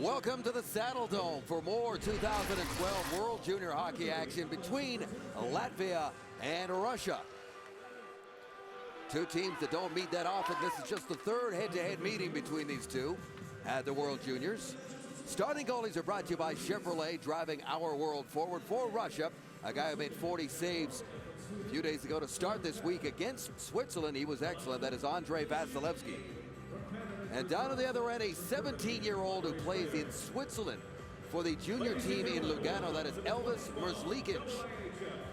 Welcome to the Saddle Dome for more 2012 World Junior Hockey action between Latvia and Russia. Two teams that don't meet that often. This is just the third head-to-head meeting between these two at the World Juniors. Starting goalies are brought to you by Chevrolet, driving our world forward. For Russia, a guy who made 40 saves a few days ago to start this week against Switzerland. He was excellent. That is Andrei Vasilevsky. And down to the other end, a 17-year-old who plays in Switzerland for the junior team in Lugano. That is Elvis Merzlikins.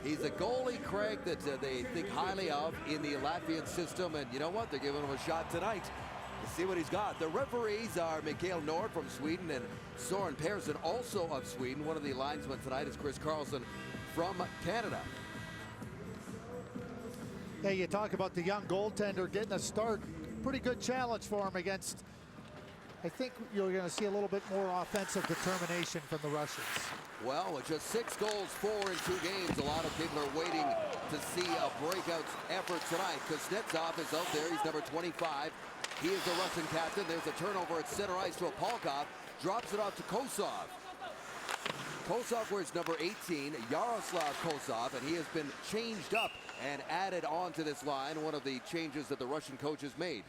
He's a goalie, Craig, that they think highly of in the Latvian system. And you know what? They're giving him a shot tonight to see what he's got. The referees are Mikael Nord from Sweden and Soren Persson, also of Sweden. One of the linesmen tonight is Chris Carlson from Canada. Hey, you talk about the young goaltender getting a start. Pretty good challenge for him against, I think you're going to see a little bit more offensive determination from the Russians. Well, with just 6 goals, 4 in 2 games, a lot of people are waiting to see a breakout effort tonight. Kuznetsov is out there. He's number 25. He is the Russian captain. There's a turnover at center ice to Apolkov. Drops it off to Kosov. Kosov wears number 18, Yaroslav Kosov, and he has been changed up and added on to this line, one of the changes that the Russian coaches made.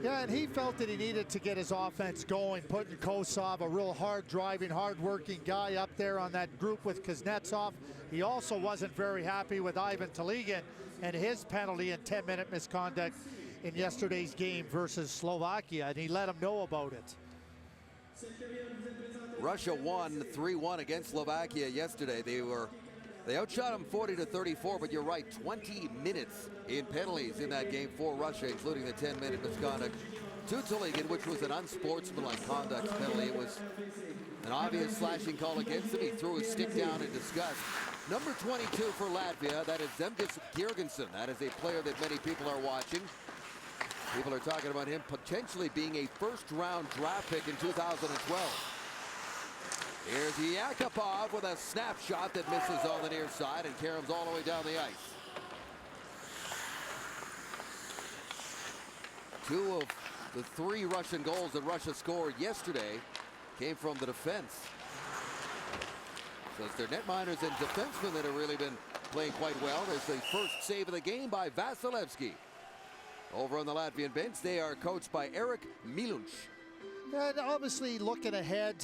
Yeah, and he felt that he needed to get his offense going, putting Kosov, a real hard-driving, hard-working guy, up there on that group with Kuznetsov. He also wasn't very happy with Ivan Taligin and his penalty and 10-minute misconduct in yesterday's game versus Slovakia, and he let him know about it. Russia won 3-1 against Slovakia yesterday. They outshot them 40-34, but you're right, 20 minutes in penalties in that game for Russia, including the 10-minute misconduct to Taligin, which was an unsportsmanlike conduct penalty. It was an obvious slashing call against him. He threw his stick down in disgust. Number 22 for Latvia, that is Zemgus Girgensson. That is a player that many people are watching. People are talking about him potentially being a first-round draft pick in 2012. Here's Yakupov with a snapshot that misses on the near side and caroms all the way down the ice. 2 of the 3 Russian goals that Russia scored yesterday came from the defense. So it's their netminders and defensemen that have really been playing quite well. There's the first save of the game by Vasilevsky. Over on the Latvian bench, they are coached by Eric Milunch. And obviously looking ahead,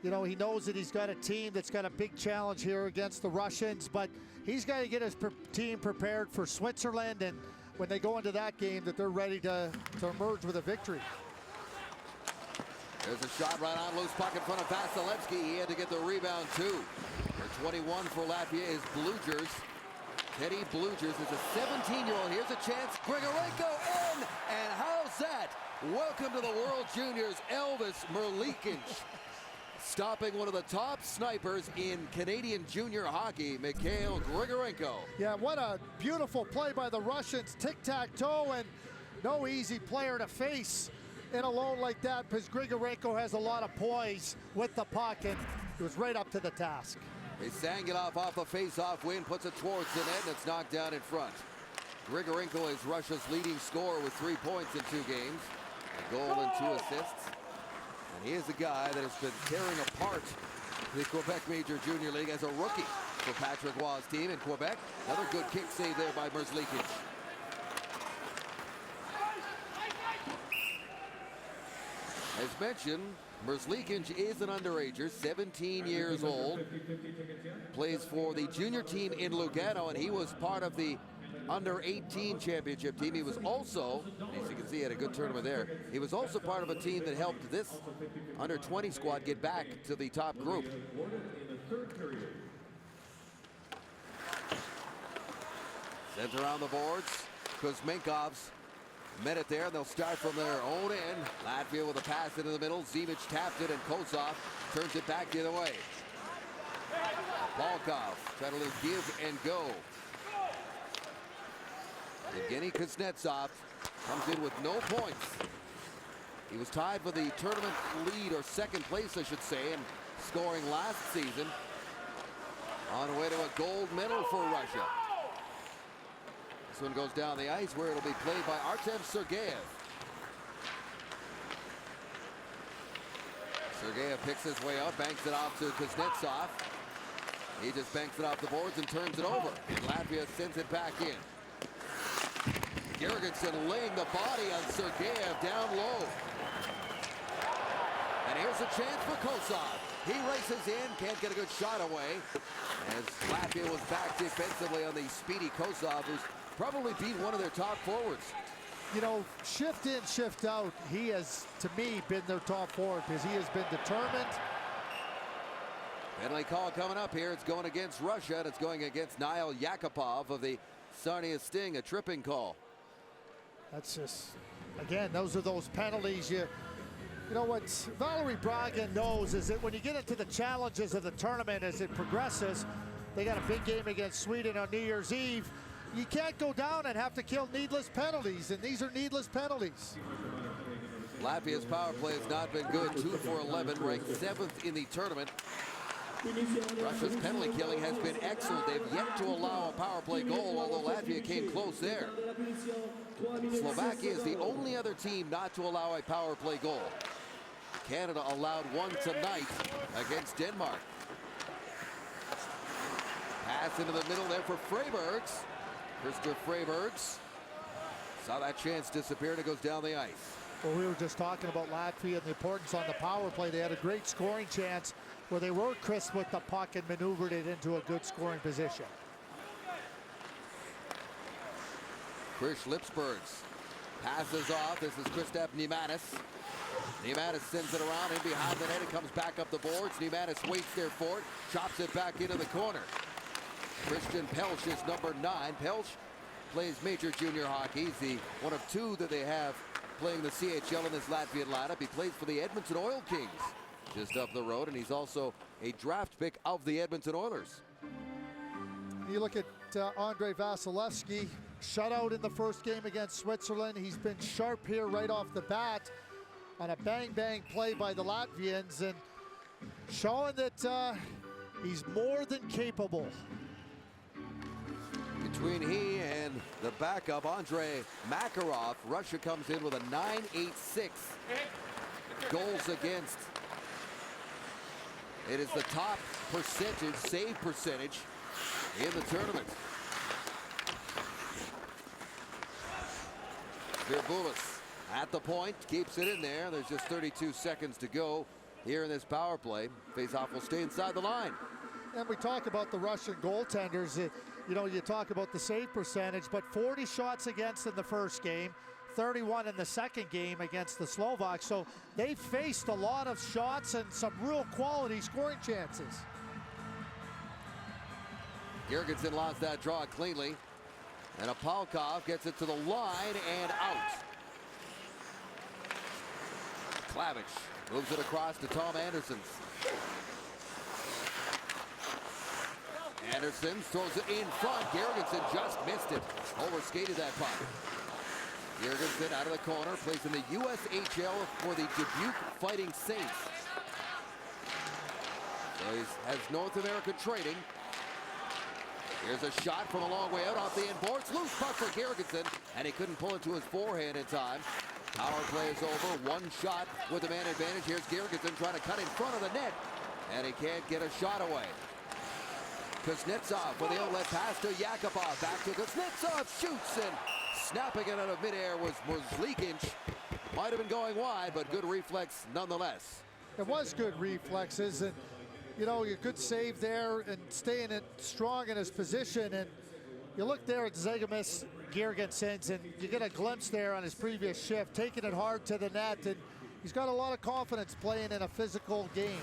you know, he knows that he's got a team that's got a big challenge here against the Russians, but he's got to get his team prepared for Switzerland, and when they go into that game, that they're ready to emerge with a victory. There's a shot right on, loose puck in front of Vasilevsky. He had to get the rebound too. Number 21 for Latvia is Blugers. Teddy Blugers is a 17-year-old. Here's a chance. Grigorenko in, and how's that? Welcome to the World Juniors, Elvis Merzlikins. Stopping one of the top snipers in Canadian junior hockey, Mikhail Grigorenko. Yeah, what a beautiful play by the Russians. Tic-tac-toe, and no easy player to face in a lone like that, because Grigorenko has a lot of poise with the puck, and he was right up to the task. Sangilov off the face-off win, puts it towards the net, and it's knocked down in front. Grigorenko is Russia's leading scorer with 3 points in 2 games, a goal and 2 assists. And he is a guy that has been tearing apart the Quebec Major Junior League as a rookie for Patrick Waugh's team in Quebec. Another good kick save there by Merzlikins. As mentioned, Merzlikins is an underager, 17 years old. Plays for the junior team in Lugano, and he was part of the under-18 championship team. He was also, as you can see, had a good tournament there. He was also part of a team that helped this under-20 squad get back to the top group. Sent around the boards. Kuzmenkov's met it there. They'll start from their own end. Latvia with a pass into the middle. Zimic tapped it, and Kosov turns it back the other way. Volkov trying to give and go. Evgeny Kuznetsov comes in with no points. He was tied for the tournament lead, or second place, I should say, in scoring last season. On the way to a gold medal for Russia. This one goes down the ice where it'll be played by Artem Sergeyev. Sergeyev picks his way up, banks it off to Kuznetsov. He just banks it off the boards and turns it over. And Latvia sends it back in. Girgensson laying the body on Sergeyev down low. And here's a chance for Kosov. He races in, can't get a good shot away. As Latvia was back defensively on the speedy Kosov, who's probably beat one of their top forwards. You know, shift in, shift out, he has, to me, been their top forward because he has been determined. Penalty call coming up here. It's going against Russia, and it's going against Niall Yakupov of the Sarnia Sting, a tripping call. That's just, again, those are those penalties. You know what Valerie Braga knows is that when you get into the challenges of the tournament as it progresses, they got a big game against Sweden on New Year's Eve. You can't go down and have to kill needless penalties, and these are needless penalties. Latvia's power play has not been good. 2 for 11, ranked 7th in the tournament. Russia's penalty killing has been excellent. They've yet to allow a power play goal, although Latvia came close there. Slovakia is the only other team not to allow a power play goal. Canada allowed one tonight against Denmark. Pass into the middle there for Freybergs. Christopher Freybergs saw that chance disappear, and it goes down the ice. Well, we were just talking about Latvia and the importance on the power play. They had a great scoring chance where they were crisp with the puck and maneuvered it into a good scoring position. Chris Lipsbergs passes off. This is Kristaps Neimanis. Neimanis sends it around in behind the net. It comes back up the boards. Neimanis waits there for it. Chops it back into the corner. Christian Pelch is number 9. Pelch plays major junior hockey. He's the one of 2 that they have playing the CHL in this Latvian lineup. He plays for the Edmonton Oil Kings just up the road, and he's also a draft pick of the Edmonton Oilers. You look at Andrei Vasilevsky, shutout in the first game against Switzerland. He's been sharp here right off the bat on a bang-bang play by the Latvians, and showing that he's more than capable. Between he and the backup, Andrei Makarov, Russia comes in with a .986 goals against. It is the top percentage, save percentage in the tournament. Virbulis at the point, keeps it in there. There's just 32 seconds to go here in this power play. Faceoff will stay inside the line. And we talk about the Russian goaltenders. You know, you talk about the save percentage, but 40 shots against in the first game, 31 in the second game against the Slovaks. So they faced a lot of shots and some real quality scoring chances. Girgensson lost that draw cleanly. And Apalkov gets it to the line and out. Klavich moves it across to Tom Anderson. Anderson throws it in front. Girgensson just missed it. Overskated that puck. Girgensson out of the corner, plays in the USHL for the Dubuque Fighting Saints. So he has North American training. Here's a shot from a long way out off the end boards. Loose puck for Girgensson, and he couldn't pull it to his forehand in time. Power play is over. One shot with the man advantage. Here's Girgensson trying to cut in front of the net, and he can't get a shot away. Kuznetsov with the outlet pass to Yakupov. Back to Kuznetsov, shoots, and snapping it out of midair was Leakinch. Might have been going wide, but good reflex nonetheless. It was good reflexes, and you know, a good save there and staying it strong in his position. And you look there at Zegamis Girgensson, and you get a glimpse there on his previous shift, taking it hard to the net, and he's got a lot of confidence playing in a physical game.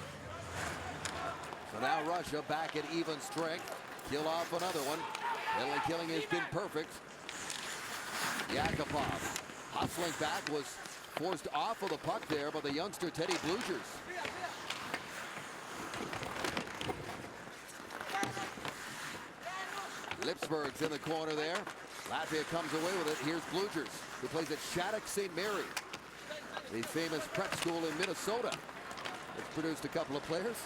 So now Russia back at even strength. Kill off another one. Penalty killing has been perfect. Yakupov hustling back, was forced off of the puck there by the youngster Teddy Blugers. Lipsberg's in the corner there. Latvia comes away with it. Here's Blugers, who plays at Shattuck St. Mary, the famous prep school in Minnesota. It's produced a couple of players.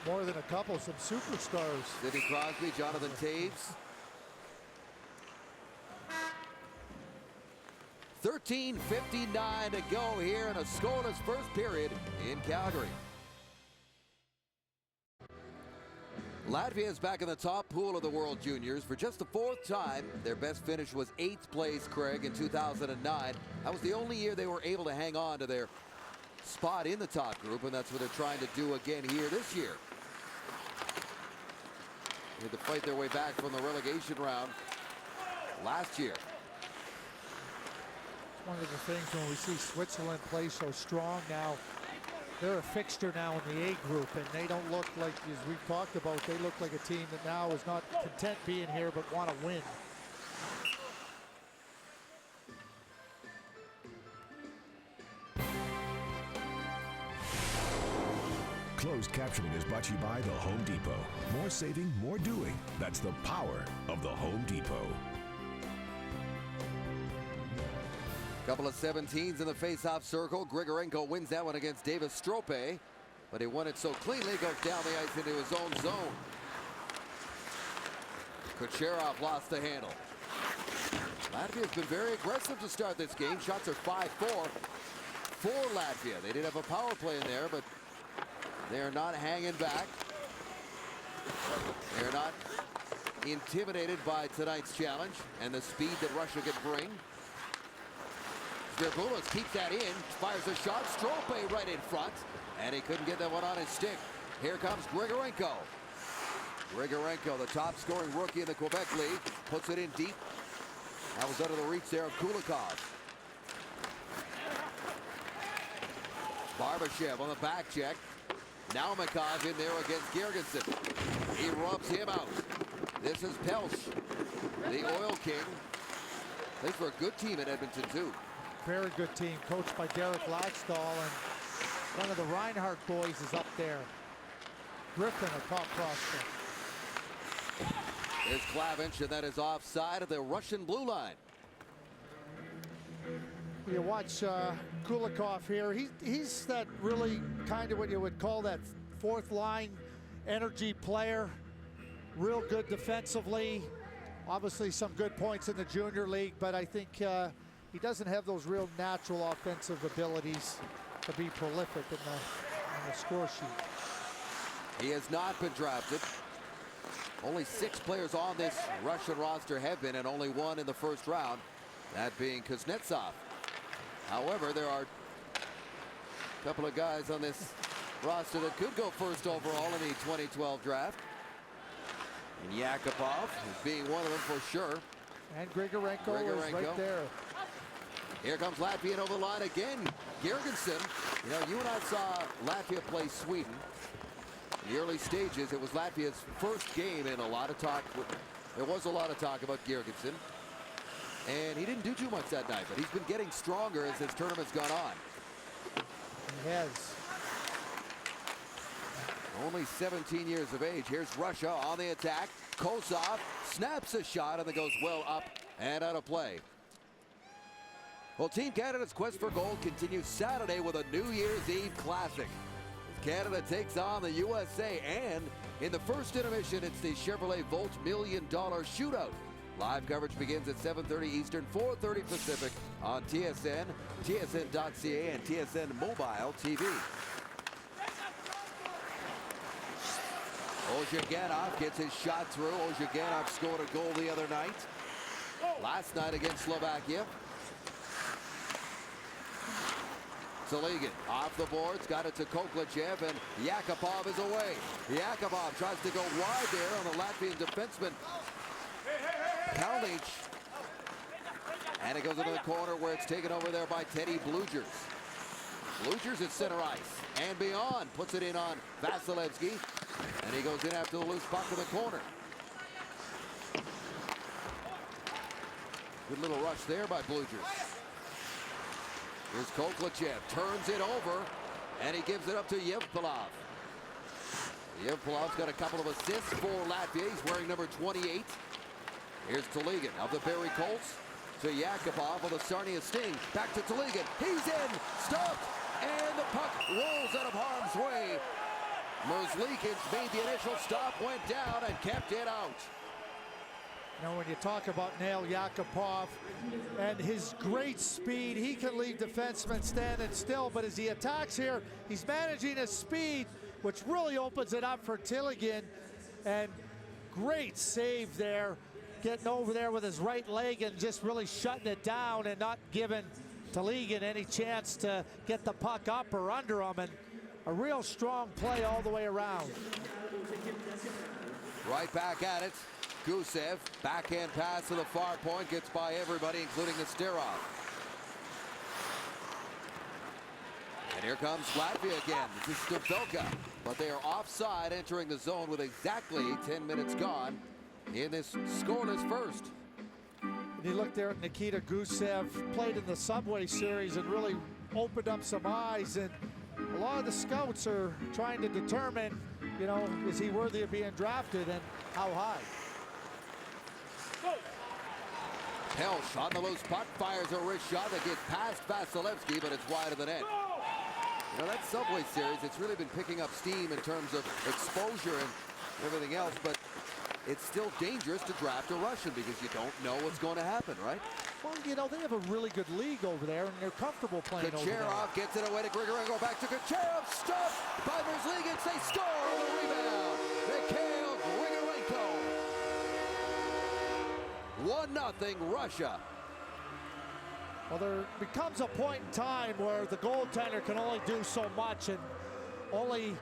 More than a couple, some superstars. Sidney Crosby, Jonathan Taves. 13:59 to go here in a scoreless first period in Calgary. Latvia is back in the top pool of the World Juniors for just the 4th time. Their best finish was 8th place, Craig, in 2009. That was the only year they were able to hang on to their spot in the top group, and that's what they're trying to do again here this year. They had to fight their way back from the relegation round last year. One of the things when we see Switzerland play so strong now, they're a fixture now in the A group, and they don't look like, as we've talked about, they look like a team that now is not content being here but want to win. Closed captioning is brought to you by the Home Depot. More saving, more doing. That's the power of the Home Depot. Couple of 17s in the face-off circle. Grigorenko wins that one against Davis Strope, but he won it so cleanly, goes down the ice into his own zone. Kucherov lost the handle. Latvia's been very aggressive to start this game. Shots are 5-4 for Latvia. They did have a power play in there, but they're not hanging back. They're not intimidated by tonight's challenge and the speed that Russia can bring. Svirbulas keeps that in, fires a shot, Strope right in front, and he couldn't get that one on his stick. Here comes Grigorenko. Grigorenko, the top scoring rookie in the Quebec League, puts it in deep. That was under the reach there of Kulikov. Barbashev on the back check. Now Makov in there against Girgensson. He rubs him out. This is Pelch, the Oil King. Plays for a good team in Edmonton too. Very good team, coached by Derek Laxdal, and one of the Reinhardt boys is up there. Griffin, a top prospect. There's Klavinch, and that is offside of the Russian blue line. You watch Kulikov here. He's that really kind of what you would call that fourth line energy player. Real good defensively. Obviously some good points in the junior league, but I think he doesn't have those real natural offensive abilities to be prolific in the score sheet. He has not been drafted. Only 6 players on this Russian roster have been, and only 1 in the first round, that being Kuznetsov. However, there are a couple of guys on this roster that could go first overall in the 2012 draft. And Yakupov is being one of them for sure. And Grigorenko is right there. Here comes Latvia over the line again. Girgensson. You know, you and I saw Latvia play Sweden in the early stages. It was Latvia's first game, and a lot of talk. There was a lot of talk about Girgensson. And he didn't do too much that night, but he's been getting stronger as this tournament's gone on. He has. Only 17 years of age. Here's Russia on the attack. Kosov snaps a shot, and it goes well up and out of play. Well, Team Canada's quest for gold continues Saturday with a New Year's Eve classic. Canada takes on the USA, and in the first intermission, it's the Chevrolet Volt $1 Million Shootout. Live coverage begins at 7:30 Eastern, 4:30 Pacific on TSN, TSN.ca, and TSN Mobile TV. Ozhiganov gets his shot through. Ozhiganov scored a goal the other night. Last night against Slovakia. Zaligan off the boards, got it to Koklachev, and Yakupov is away. Yakupov tries to go wide there on the Latvian defenseman, Kalnic. And it goes into the corner where it's taken over there by Teddy Blugers. Blugers at center ice and beyond, puts it in on Vasilevsky, and he goes in after the loose puck in the corner. Good little rush there by Blugers. Here's Koklachev, turns it over, and he gives it up to Yevpilov. Yevpilov's got a couple of assists for Latvia. He's wearing number 28. Here's Toligan of the Barrie Colts to Yakupov with a Sarnia Sting. Back to Toligan. He's in, stopped, and the puck rolls out of harm's way. Merzlikins made the initial stop, went down, and kept it out. You know, when you talk about Nail Yakupov and his great speed, he can leave defensemen standing still, but as he attacks here, he's managing his speed, which really opens it up for Tilligan. And great save there, getting over there with his right leg and just really shutting it down and not giving Tilligan any chance to get the puck up or under him. And a real strong play all the way around. Right back at it. Gusev, backhand pass to the far point, gets by everybody, including the Sterov. And here comes Latvia again. This is Stabelka, but they are offside, entering the zone with exactly 10 minutes gone in this scoreless first. And you look there at Nikita Gusev, played in the Subway Series and really opened up some eyes. And a lot of the scouts are trying to determine, you know, is he worthy of being drafted and how high? Pelch on the loose puck, fires a wrist shot that gets past Vasilevsky, but it's wide of the net. You know, that Subway Series, it's really been picking up steam in terms of exposure and everything else, but it's still dangerous to draft a Russian because you don't know what's going to happen, right? Well, you know, they have a really good league over there, and they're comfortable playing over there. Kucherov gets it away to Grigorenko, back to Kucherov, stopped by Merzlikins, they score on the rebound. Mikhail Grigorenko. 1-0 Russia. Well, there becomes a point in time where the goaltender can only do so much and only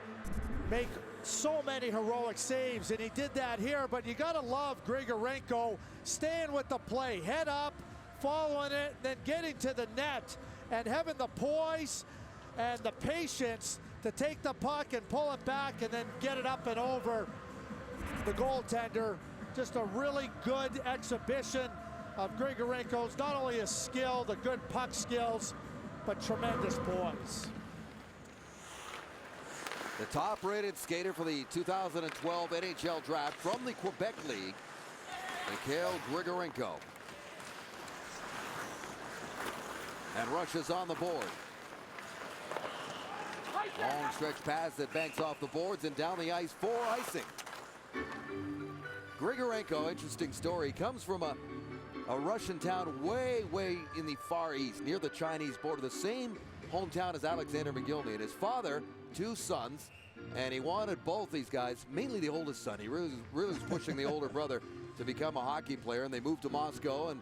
make so many heroic saves, and he did that here. But you gotta love Grigorenko staying with the play, head up, following it, then getting to the net and having the poise and the patience to take the puck and pull it back and then get it up and over the goaltender. Just a really good exhibition of Grigorenko's, not only his skill, the good puck skills, but tremendous poise. The top-rated skater for the 2012 NHL draft from the Quebec League, Mikhail Grigorenko. And Russia's on the board. Long stretch pass that banks off the boards and down the ice for icing. Grigorenko, interesting story, comes from a Russian town way in the Far East, near the Chinese border, the same hometown as Alexander McGillney. And his father, 2 sons, and he wanted both these guys, mainly the oldest son. He really was pushing the older brother to become a hockey player, and they moved to Moscow, and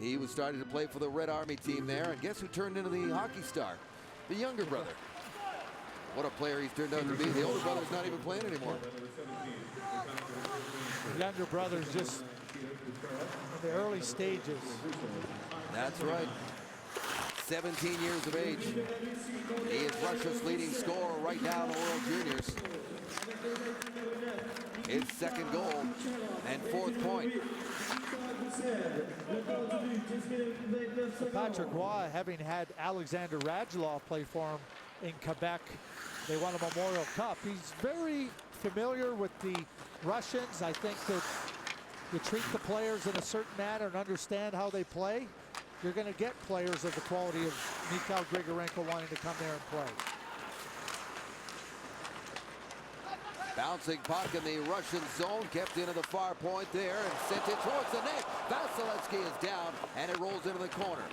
he was starting to play for the Red Army team there. And guess who turned into the hockey star? The younger brother. What a player he's turned out to be. The older brother's not even playing anymore. The younger brother's just in the early stages. That's right. 17 years of age. He is Russia's leading scorer right now in the World Juniors. His second goal and 4th point. So Patrick Roy, having had Alexander Radulov play for him in Quebec, they won a Memorial Cup. He's very familiar with the Russians. I think that you treat the players in a certain manner and understand how they play, you're going to get players of the quality of Mikhail Grigorenko wanting to come there and play. Bouncing puck in the Russian zone, kept into the far point there and sent it towards the net. Vasilevsky is down and it rolls into the corner.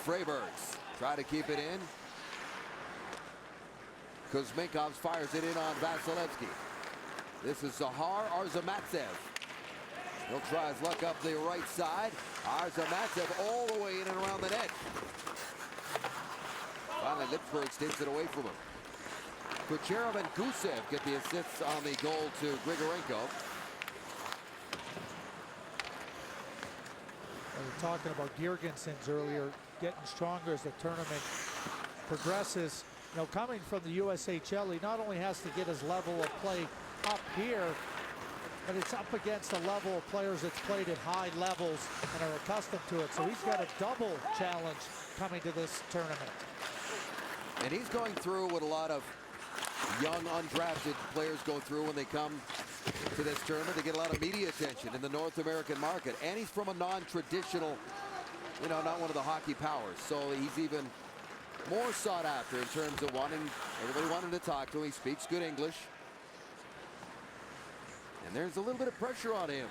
Freibergs try to keep it in. Kuzmenkovs fires it in on Vasilevsky. This is Zahar Arzamatsev. He'll try his luck up the right side. Arzamatsev all the way in and around the net. Finally, Lipsburg takes it away from him. Kucherov and Gusev get the assists on the goal to Grigorenko. We were talking about Girgensons earlier, getting stronger as the tournament progresses. You know, coming from the USHL, he not only has to get his level of play up here, but it's up against a level of players that's played at high levels and are accustomed to it. So he's got a double challenge coming to this tournament. And he's going through what a lot of young undrafted players go through when they come to this tournament. They get a lot of media attention in the North American market. And he's from a non-traditional, you know, not one of the hockey powers. So he's even more sought after in terms of everybody wanting to talk to him. He speaks good English. And there's a little bit of pressure on him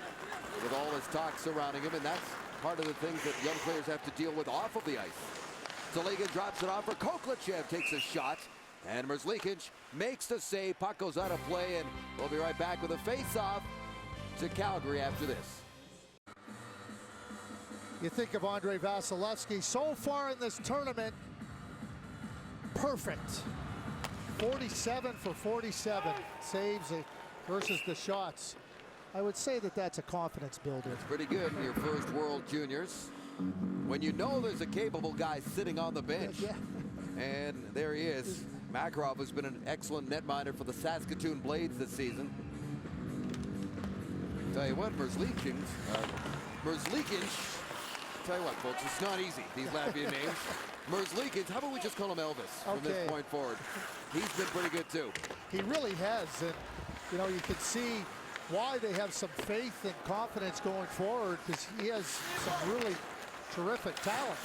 with all this talk surrounding him, and that's part of the things that young players have to deal with off of the ice. Zaliga drops it off for Koklachev, takes a shot, and Merzlikins makes the save. Puck goes out of play, and we'll be right back with a face-off to Calgary after this. You think of Andrei Vasilevsky so far in this tournament, perfect. 47 for 47 saves versus the shots. I would say that that's a confidence builder. It's pretty good in your first World Juniors when you know there's a capable guy sitting on the bench. Yeah. And there he is. Makarov has been an excellent netminder for the Saskatoon Blades this season. Tell you what, Merzlikins, tell you what, folks, it's not easy, these Latvian names. Merzlikins, how about we just call him Elvis from this point forward? He's been pretty good too. He really has, and you know, you can see why they have some faith and confidence going forward, because he has some really terrific talent.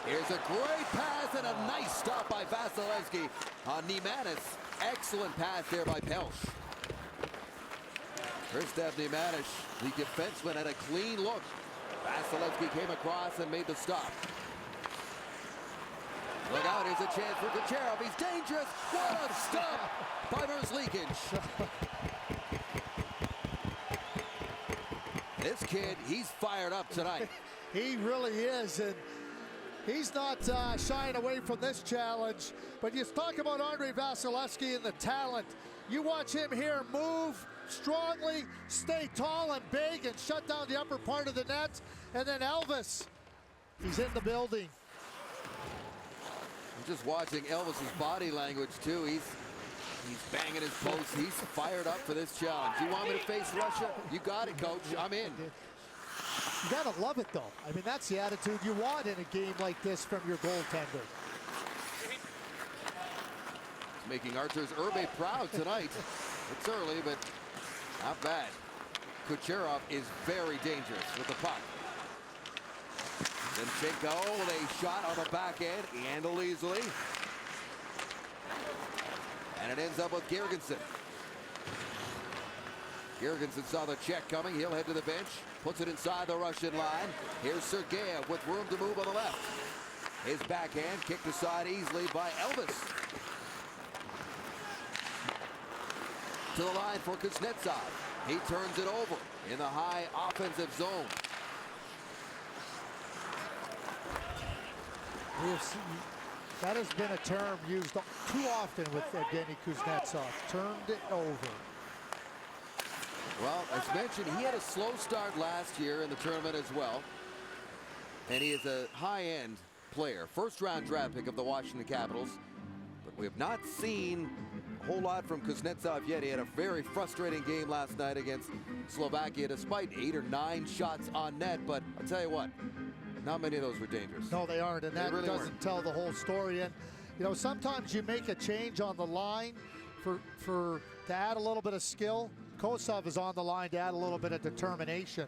Here's a great pass and a nice stop by Vasilevsky on Nemanis. Excellent pass there by Pelch. Kristaps Nemanis, the defenseman, had a clean look. Vasilevsky came across and made the stop. Look out, here's a chance for Kucherov. He's dangerous. What a stop by Merzlikins. This kid, he's fired up tonight. He really is, and he's not shying away from this challenge. But you talk about Andrei Vasilevsky and the talent. You watch him here move strongly, stay tall and big, and shut down the upper part of the net. And then Elvis, he's in the building. I'm just watching Elvis's body language too. He's banging his post. He's fired up for this challenge. You want me to face Russia? You got it, coach. I'm in. You gotta love it though. I mean, that's the attitude you want in a game like this from your goaltender. It's making Arturs Irbe proud tonight. It's early, but not bad. Kucherov is very dangerous with the puck. Zinchenko with a shot on the back end, handled easily. And it ends up with Girgensson. Girgensson saw the check coming. He'll head to the bench, puts it inside the Russian line. Here's Sergeyev with room to move on the left. His backhand kicked aside easily by Elvis. To the line for Kuznetsov. He turns it over in the high offensive zone. That has been a term used too often with Evgeny Kuznetsov. Turned it over. Well, as mentioned, he had a slow start last year in the tournament as well. And he is a high-end player. First-round draft pick of the Washington Capitals. But we have not seen a whole lot from Kuznetsov yet. He had a very frustrating game last night against Slovakia, despite 8 or 9 shots on net. But I'll tell you what, not many of those were dangerous. No, they aren't, and that really doesn't tell the whole story. And you know, sometimes you make a change on the line to add a little bit of skill. Kosov is on the line to add a little bit of determination.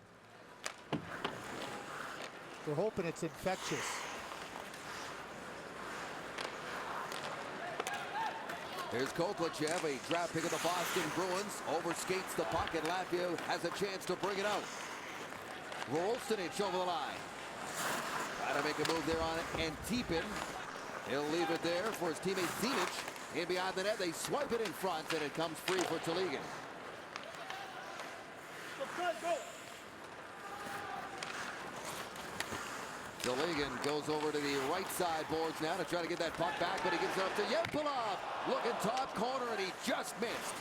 We're hoping it's infectious. Here's Koklachev, a draft pick of the Boston Bruins, overskates the puck, and Latvia has a chance to bring it out. Rolstonich over the line. Try to make a move there on it, and Antipin. He'll leave it there for his teammate Zinic. In behind the net, they swipe it in front, and it comes free for Telegan. Telegan goes over to the right side boards now to try to get that puck back, but he gives it up to Yevpalov. Looking top corner, and he just missed.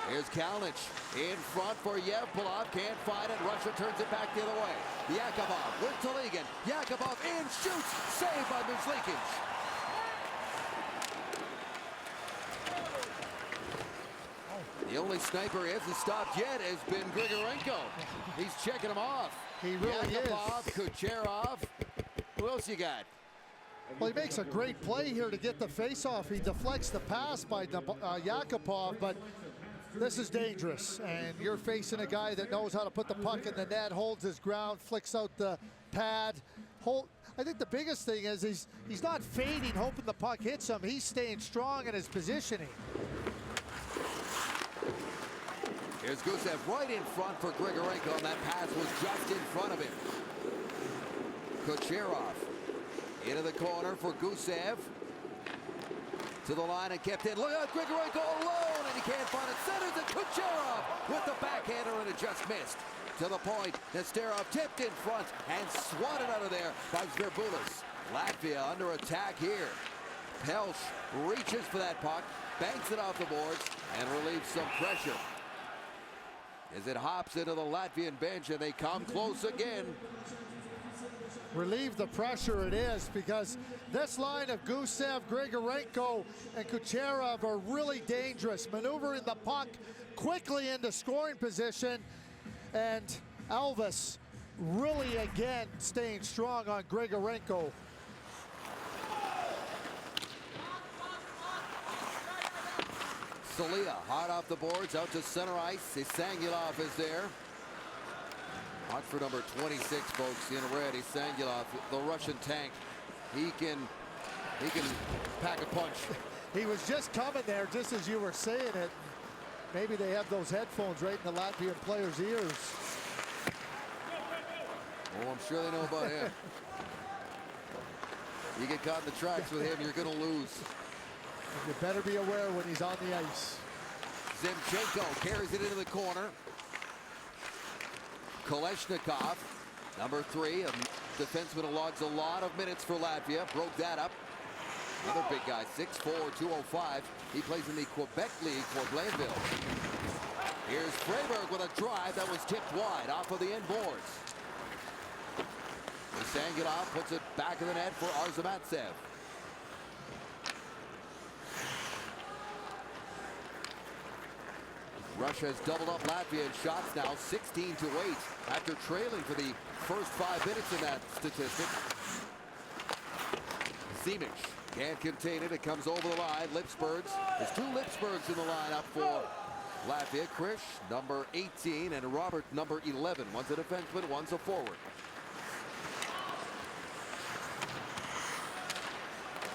Here's Kalinic in front for Yevpalov. Can't find it. Russia turns it back the other way. Yakubov with Telegan. Yakubov in, shoots. Saved by Merzlikins. The only sniper he hasn't stopped yet has been Grigorenko. He's checking him off. He really Yakubov, is. Kucherov. Who else you got? Well, he makes a great play here to get the face-off. He deflects the pass by Yakubov, but this is dangerous. And you're facing a guy that knows how to put the puck in the net, holds his ground, flicks out the pad. I think the biggest thing is he's not fading, hoping the puck hits him. He's staying strong in his positioning. Here's Gusev right in front for Grigorenko, and that pass was just in front of him. Kucherov into the corner for Gusev. To the line and kept in. Look out, Grigorenko alone, and he can't find it. Centers it, Kucherov with the backhander, and it just missed. To the point, Nesterov tipped in front and swatted out of there by Zverbulis. Latvia under attack here. Pelch reaches for that puck, banks it off the boards, and relieves some pressure. As it hops into the Latvian bench, and they come close again. Relieve the pressure it is, because this line of Gusev, Grigorenko, and Kucherov are really dangerous, maneuvering the puck quickly into scoring position, and Elvis really again staying strong on Grigorenko. Salia hard off the boards, out to center ice. Isangulov is there. Out for number 26, folks, in red. Isangulov, the Russian tank. He can pack a punch. He was just coming there, just as you were saying it. Maybe they have those headphones right in the Latvian players' ears. Oh, I'm sure they know about him. You get caught in the tracks with him, you're going to lose. You better be aware when he's on the ice. Zimchenko carries it into the corner. Koleshnikov, number 3, a defenseman who logs a lot of minutes for Latvia, broke that up. Another big guy, 6'4", 205. He plays in the Quebec League for Blainville. Here's Freiberg with a drive that was tipped wide off of the end boards. Isangulov puts it back in the net for Arzamatsev. Russia has doubled up Latvia in shots now, 16-8, after trailing for the first 5 minutes in that statistic. Simic can't contain it. It comes over the line. Lipsbergs. There's 2 Lipsbergs in the lineup for Latvia. Krish, number 18, and Robert, number 11. One's a defenseman, one's a forward.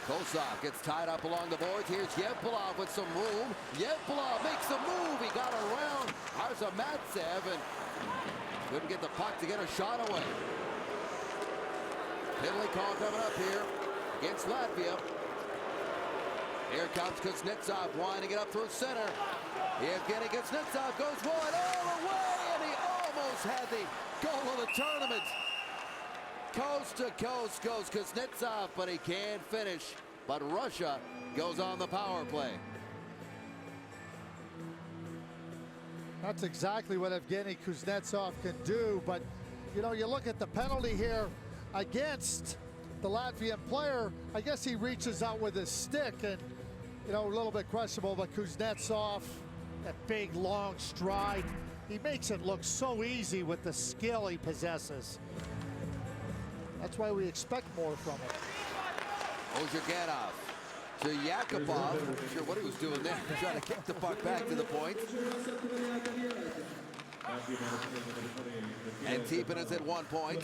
Kosov gets tied up along the boards. Here's Yevpalov with some room. Yevpalov makes a move. He got around Arzamatsev and couldn't get the puck to get a shot away. Penalty call coming up here against Latvia. Here comes Kuznetsov winding it up through center. Evgeny Kuznetsov goes wide all the way, and he almost had the goal of the tournament. Coast to coast goes Kuznetsov, but he can't finish. But Russia goes on the power play. That's exactly what Evgeny Kuznetsov can do, but you know, you look at the penalty here against the Latvian player. I guess he reaches out with his stick, and you know, a little bit questionable, but Kuznetsov, that big long stride, he makes it look so easy with the skill he possesses. That's why we expect more from him. Ozhiganov to Yakupov. I'm not sure what he was doing there. Trying to kick the puck back to the point. And Antipin is at 1 point.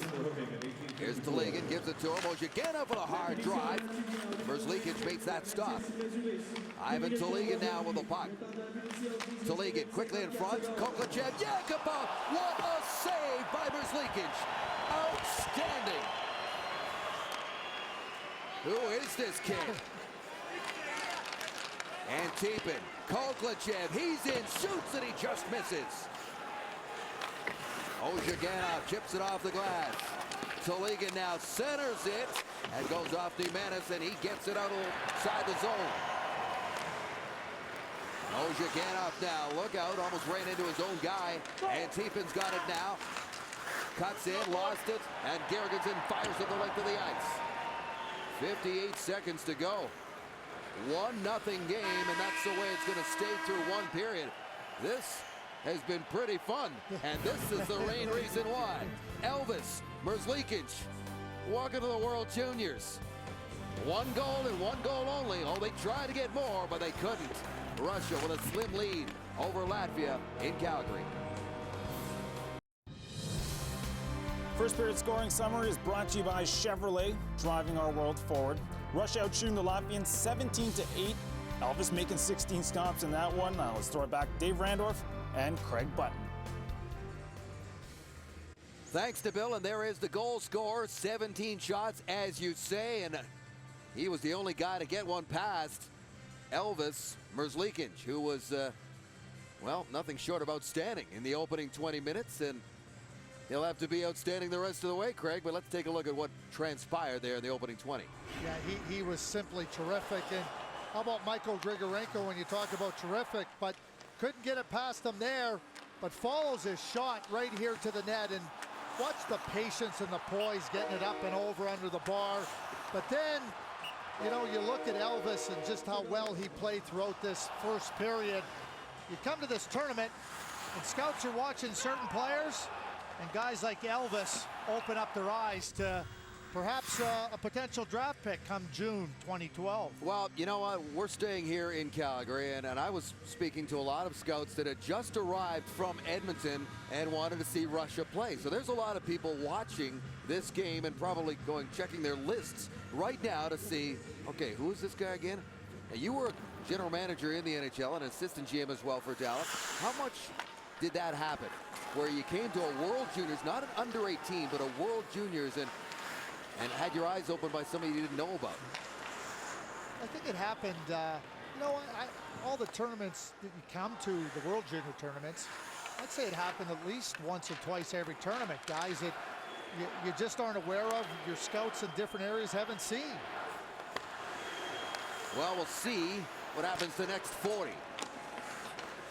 Here's Toligan, gives it to him. Ozhiganov with a hard drive. Merzlikins makes that stop. Ivan Toligan now with the puck. Toligan quickly in front. Koklachev, Yakupov. What a save by Merzlikins. Outstanding. Who is this kid? Antipin, Koklachev, he's in, shoots, and he just misses. Ozhiganov chips it off the glass. Toligan now centers it and goes off Dimanis, and he gets it outside the zone. Ozhiganov now, look out, almost ran into his own guy. Antipin's got it now. Cuts in, lost it, and Gergensen fires it the length of the ice. 58 seconds to go. 1-0 game, and that's the way it's going to stay through one period. This has been pretty fun, and this is the main reason why. Elvis Merzlikins, welcome to the World Juniors. 1 goal and 1 goal only. Oh, they tried to get more, but they couldn't. Russia with a slim lead over Latvia in Calgary. First period scoring summary is brought to you by Chevrolet, driving our world forward. Russia outshooting the Latvians 17-8. Elvis making 16 stops in that one. Now let's throw it back to Dave Randorf and Craig Button. Thanks to Bill, and there is the goal scorer. 17 shots, as you say, and he was the only guy to get one past Elvis Merzlikins, who was, well, nothing short of outstanding in the opening 20 minutes, and he'll have to be outstanding the rest of the way, Craig, but let's take a look at what transpired there in the opening 20. Yeah, he was simply terrific. And how about Michael Grigorenko when you talk about terrific, but couldn't get it past him there, but follows his shot right here to the net. And watch the patience and the poise getting it up and over under the bar. But then, you know, you look at Elvis and just how well he played throughout this first period. You come to this tournament and scouts are watching certain players, and guys like Elvis open up their eyes to perhaps a potential draft pick come June 2012. Well, you know what? We're staying here in Calgary, and I was speaking to a lot of scouts that had just arrived from Edmonton and wanted to see Russia play. So there's a lot of people watching this game and probably checking their lists right now to see, okay, who is this guy again? And you were a general manager in the NHL and assistant GM as well for Dallas. How much did that happen, where you came to a World Juniors, not an under 18, but a World Juniors, and had your eyes opened by somebody you didn't know about? I think it happened, you know, all the tournaments that you come to, the World Junior tournaments, I'd say it happened at least once or twice every tournament. Guys that you just aren't aware of, your scouts in different areas haven't seen. Well, we'll see what happens the next 40.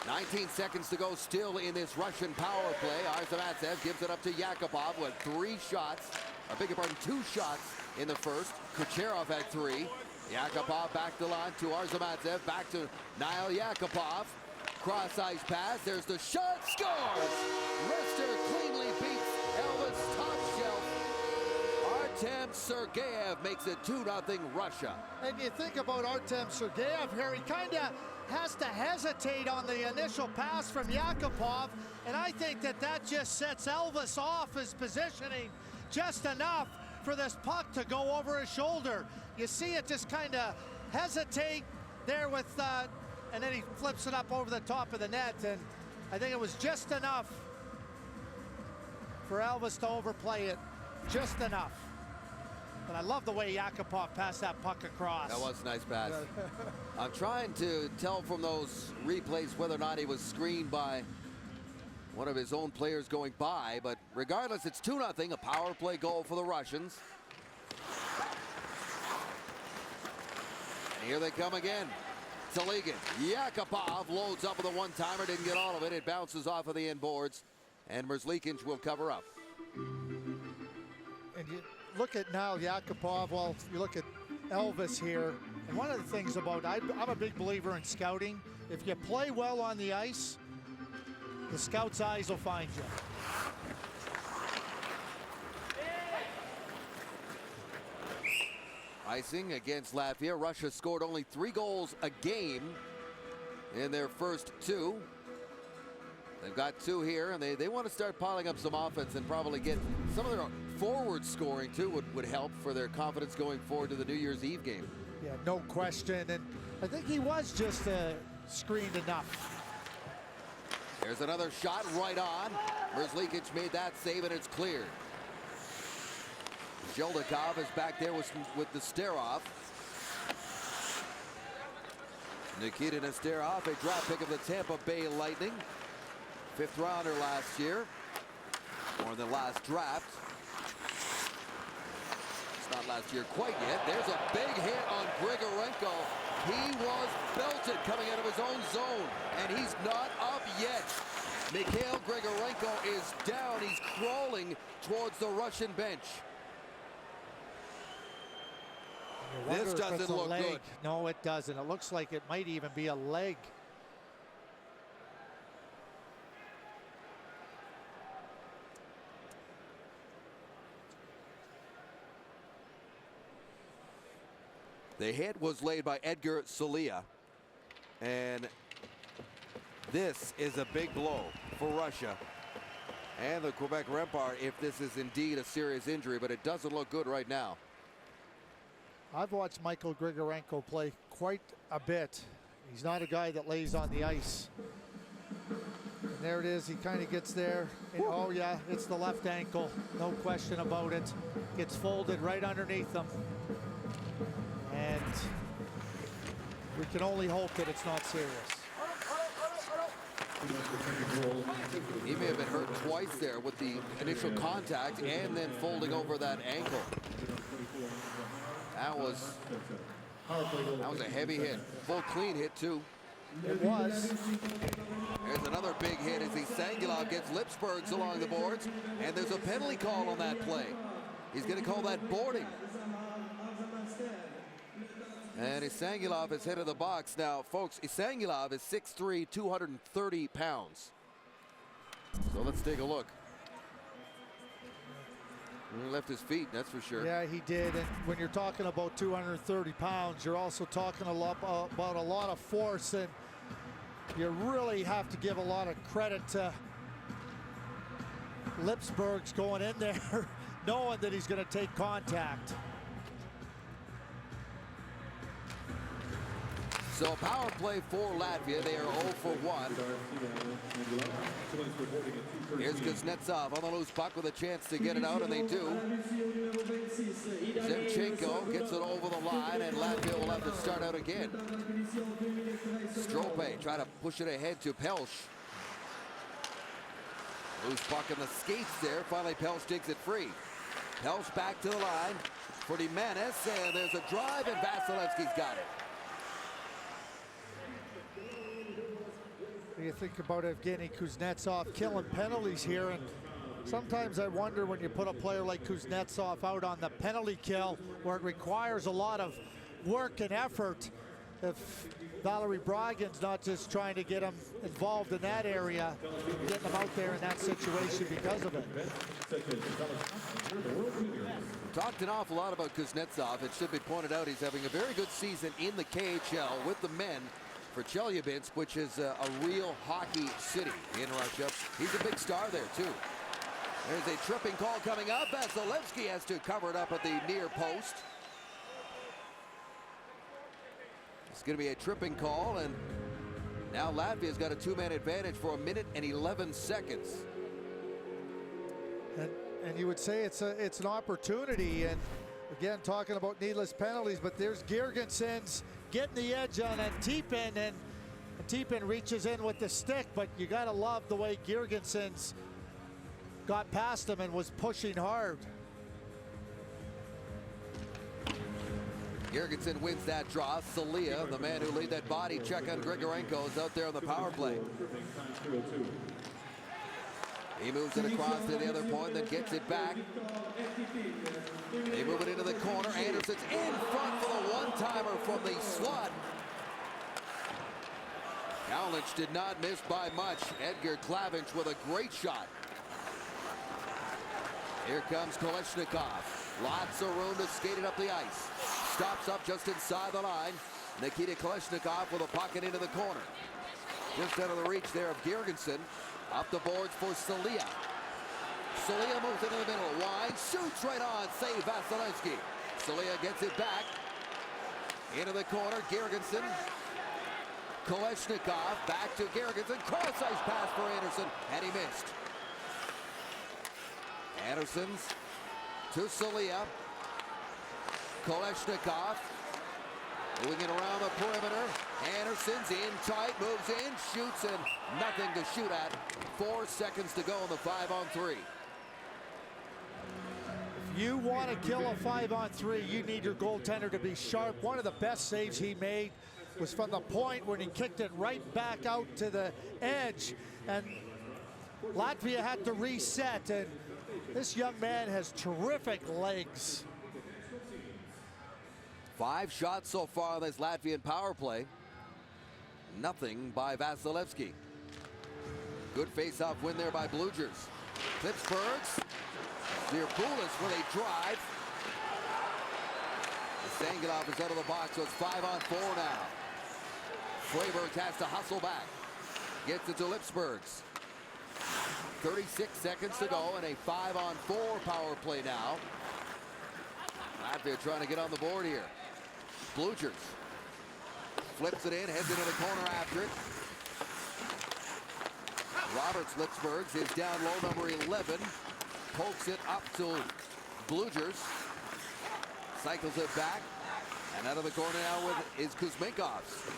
19 seconds to go still in this Russian power play. Arzamatsev gives it up to Yakupov with 3 shots. I beg your pardon, 2 shots in the first. Kucherov had 3. Yakupov back the line to Arzamatsev. Back to Niall Yakupov. Cross ice pass. There's the shot. Scores! Lister cleanly beats Elvis top shelf. Artem Sergeyev makes it 2-0 Russia. And you think about Artem Sergeyev here, he kind of has to hesitate on the initial pass from Yakupov, and I think that just sets Elvis off his positioning just enough for this puck to go over his shoulder. You see it just kind of hesitate there with, and then he flips it up over the top of the net, and I think it was just enough for Elvis to overplay it, just enough. But I love the way Yakupov passed that puck across. That was a nice pass. I'm trying to tell from those replays whether or not he was screened by one of his own players going by, but regardless, it's 2-0, a power play goal for the Russians. And here they come again. Zaligin. Yakupov loads up with a one-timer, didn't get all of it. It bounces off of the inboards, and Merzlikins will cover up. And you look at now Yakupov, well, you look at Elvis here, and one of the things about, I'm a big believer in scouting. If you play well on the ice, the scout's eyes will find you. Icing against Latvia. Russia scored only 3 goals a game in their first 2. They've got 2 here, and they want to start piling up some offense and probably get some of their forward scoring too would help for their confidence going forward to the New Year's Eve game. Yeah, no question, and I think he was just screened enough. There's another shot right on. Merzlikins made that save, and it's cleared. Zheldikov is back there with Nesterov. Nikita Nesterov, a draft pick of the Tampa Bay Lightning. 5th rounder last year, or the last draft. It's not last year quite yet. There's a big hit on Grigorenko. He was belted coming out of his own zone, and he's not up yet. Mikhail Grigorenko is down. He's crawling towards the Russian bench. This doesn't look good. No, it doesn't. It looks like it might even be a leg. The hit was laid by Edgar Salia, and this is a big blow for Russia. and the Quebec Rempart if this is indeed a serious injury, but it doesn't look good right now. I've watched Michael Grigorenko play quite a bit. He's not a guy that lays on the ice. And there it is, he kind of gets there. And, oh yeah, it's the left ankle, no question about it. Gets folded right underneath him. And we can only hope that it's not serious. He may have been hurt twice there with the initial contact and then folding over that ankle. That was a heavy hit. Full clean hit too. It was. There's another big hit as Isangilov gets Lipsbergs along the boards, and there's a penalty call on that play. He's going to call that boarding. And Isangilov is head of the box. Now, folks, Isangilov is 6'3", 230 pounds. So let's take a look. He left his feet, that's for sure. Yeah, he did. And when you're talking about 230 pounds, you're also talking about a lot of force, and you really have to give a lot of credit to Lipsbergs going in there knowing that he's going to take contact. So power play for Latvia. They are 0 for 1. Here's Kuznetsov on the loose puck with a chance to get it out, and they do. Zemchenko gets it over the line, and Latvia will have to start out again. Strope trying to push it ahead to Pelch. Loose puck in the skates there. Finally, Pelch digs it free. Pelch back to the line for Demanis, and there's a drive, and Vasilevsky's got it. You think about Evgeny Kuznetsov killing penalties here, and sometimes I wonder when you put a player like Kuznetsov out on the penalty kill where it requires a lot of work and effort, if Valerie Bragan's not just trying to get him involved in that area, getting him out there in that situation because of it. Talked an awful lot about Kuznetsov. It should be pointed out he's having a very good season in the KHL with the men for Chelyabinsk, which is a real hockey city in Russia. He's a big star there, too. There's a tripping call coming up. Vasilevsky has to cover it up at the near post. It's going to be a tripping call, and now Latvia's got a two-man advantage for 1 minute and 11 seconds. And you would say it's an opportunity, and again, talking about needless penalties, but there's Girgensons getting the edge on Antipin, and Antipin reaches in with the stick, but you got to love the way Girgensons got past him and was pushing hard. Girgensson wins that draw. Salia, the man who laid that body check on Grigorenko, is out there on the power play. He moves it across to the other point, then gets it back. They move it into the corner. Anderson's in front for the one-timer from the slot. Kalinic did not miss by much. Edgar Klavinch with a great shot. Here comes Kolesnikov. Lots of room to skate it up the ice. Stops up just inside the line. Nikita Kolesnikov with a pocket into the corner. Just out of the reach there of Girgensson. Up the boards for Salia. Salia moves into the middle. Wide, shoots right on. Save Vasilevsky. Salia gets it back. Into the corner, Girgensson. Kolesnikov back to Girgensson. Cross-ice pass for Anderson, and he missed. Anderson's to Salia. Kolesnikov moving it around the perimeter. Anderson's in tight, moves in, shoots, and nothing to shoot at. 4 seconds to go in the 5-on-3. If you want to kill a 5-on-3, you need your goaltender to be sharp. One of the best saves he made was from the point when he kicked it right back out to the edge, and Latvia had to reset, and this young man has terrific legs. 5 shots so far on this Latvian power play. Nothing by Vasilevsky. Good face-off win there by Blugers. Pittsburgh's Zirpulis with a drive. Sangilov is out of the box, so it's 5-on-4 now. Freyberg has to hustle back. Gets it to Lipsbergs. 36 seconds to go and a 5-on-4 power play now. Latvia trying to get on the board here. Blugers flips it in, heads into the corner after it. Roberts Litzbergs is down low, number 11. Pokes it up to Blugers. Cycles it back. And out of the corner now is Kuzmenkovs.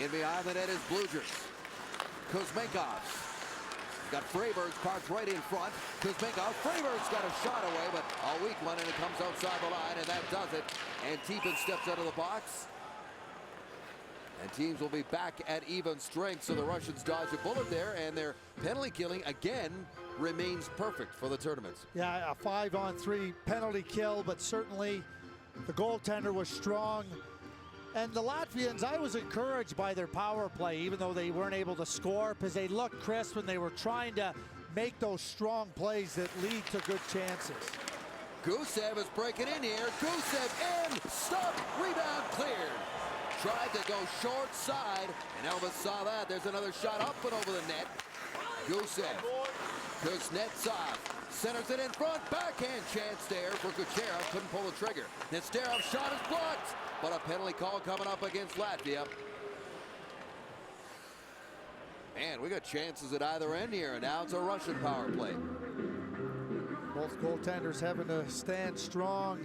In behind the net is Blugers. Kuzmenkovs. Got Freiberg's parked right in front. Kuzmenkovs. Freiberg's got a shot away, but a weak one, and it comes outside the line, and that does it. And TSN steps out of the box. And teams will be back at even strength, so the Russians dodge a bullet there, and their penalty killing again remains perfect for the tournament. Yeah, a 5-on-3 penalty kill, but certainly the goaltender was strong. And the Latvians, I was encouraged by their power play, even though they weren't able to score, because they looked crisp when they were trying to make those strong plays that lead to good chances. Gusev is breaking in here. Gusev in, stop, rebound cleared. Tried to go short side, and Elvis saw that. There's another shot up and over the net. Gusev, Kuznetsov centers it in front. Backhand chance there for Kucherov. Couldn't pull the trigger. Nesterov's shot is blocked, but a penalty call coming up against Latvia. Man, we got chances at either end here, and now it's a Russian power play. Both goaltenders having to stand strong.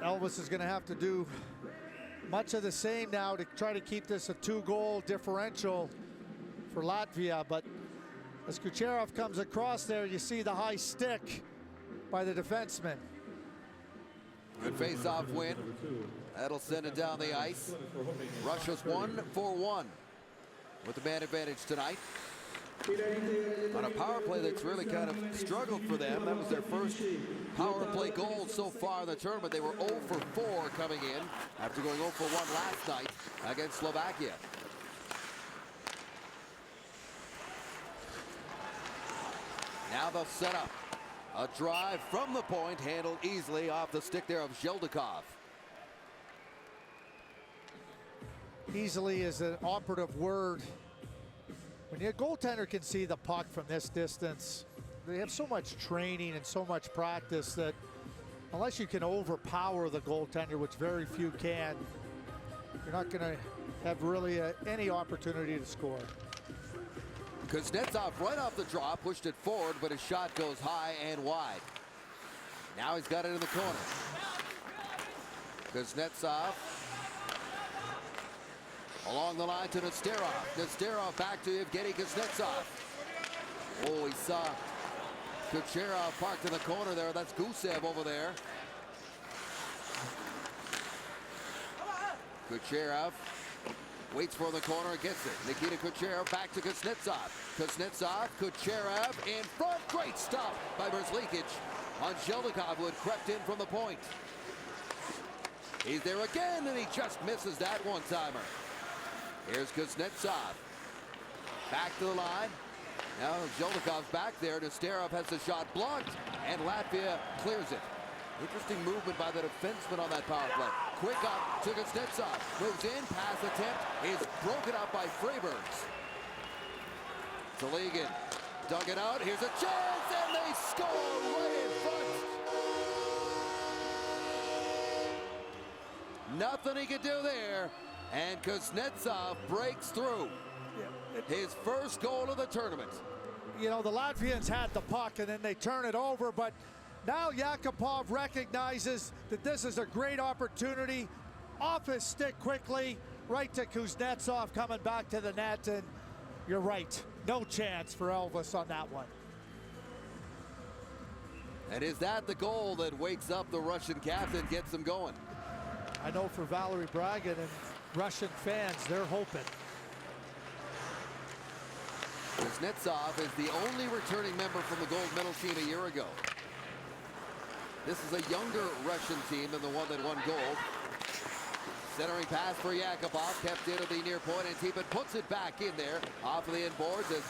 Elvis is going to have to do much of the same now to try to keep this a 2-goal differential for Latvia. But as Kucherov comes across there, you see the high stick by the defenseman. Good face-off win. That'll send it down the ice. Russia's 1-for-1 with the man advantage tonight. On a power play that's really kind of struggled for them. That was their first power play goal so far in the tournament. They were 0-for-4 coming in after going 0-for-1 last night against Slovakia. Now they'll set up a drive from the point, handled easily off the stick there of Zheldikov. Easily is an operative word. When your goaltender can see the puck from this distance, they have so much training and so much practice that unless you can overpower the goaltender, which very few can, you're not going to have really any opportunity to score. Kuznetsov right off the draw, pushed it forward, but his shot goes high and wide. Now he's got it in the corner. Kuznetsov along the line to Nesterov. Nesterov back to Evgeny Kuznetsov. Oh, he saw Kucherov parked in the corner there. That's Gusev over there. Kucherov waits for the corner and gets it. Nikita Kucherov back to Kuznetsov. Kuznetsov, Kucherov in front. Great stop by Verzlikic on Zheldikov, who had crept in from the point. He's there again, and he just misses that one-timer. Here's Kuznetsov. Back to the line. Now Zheldikov's back there. Nesterov has the shot blocked, and Latvia clears it. Interesting movement by the defenseman on that power play. Quick up to Kuznetsov. Moves in, pass attempt is broken up by Freibergs. Zaligan dug it out. Here's a chance, and they score right in front. Nothing he could do there, and Kuznetsov breaks through. His first goal of the tournament. You know, the Latvians had the puck, and then they turn it over, but now Yakupov recognizes that this is a great opportunity. Off his stick quickly, right to Kuznetsov coming back to the net, and you're right. No chance for Elvis on that one. And is that the goal that wakes up the Russian captain, gets them going? I know for Valery Bragin and Russian fans, they're hoping. Kuznetsov is the only returning member from the gold medal team a year ago. This is a younger Russian team than the one that won gold. Centering pass for Yakupov, kept in at the near point, and Tiepin puts it back in there off of the end boards as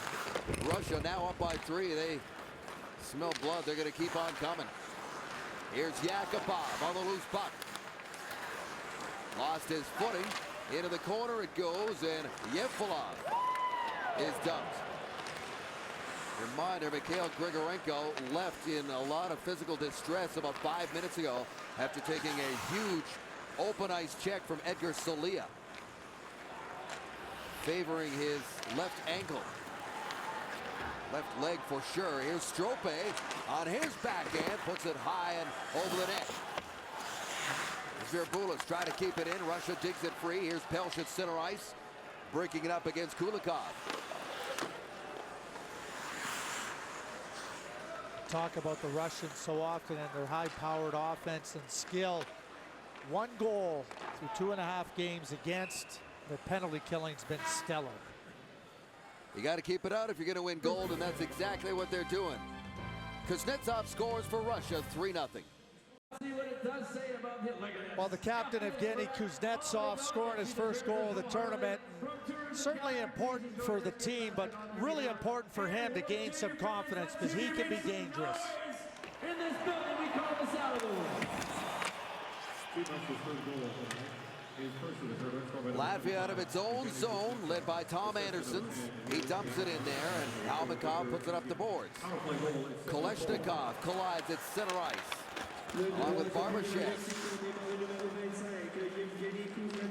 Russia now up by 3. They smell blood. They're going to keep on coming. Here's Yakupov on the loose puck. Lost his footing. Into the corner it goes, and Yevpalov is dumped. Reminder, Mikhail Grigorenko left in a lot of physical distress about 5 minutes ago after taking a huge open ice check from Edgar Solia, favoring his left ankle. Left leg for sure. Here's Strope on his backhand, puts it high and over the net. Zverbulis trying to keep it in. Russia digs it free. Here's Pelch at center ice, breaking it up against Kulikov. Talk about the Russians so often and their high-powered offense and skill. 1 goal through 2.5 games against. Their penalty killing's been stellar. You got to keep it out if you're going to win gold, and that's exactly what they're doing. Kuznetsov scores for Russia 3-0. Well, the captain, Evgeny Kuznetsov, scoring his first goal of the tournament. Certainly important for the team, but really important for him to gain some confidence because he can be dangerous. In this building, we call this out of the way. Latvia out of its own zone, led by Tom Andersons. He dumps it in there, and Kalmikov puts it up the boards. Koleshnikov collides at center ice, along with Barbashev.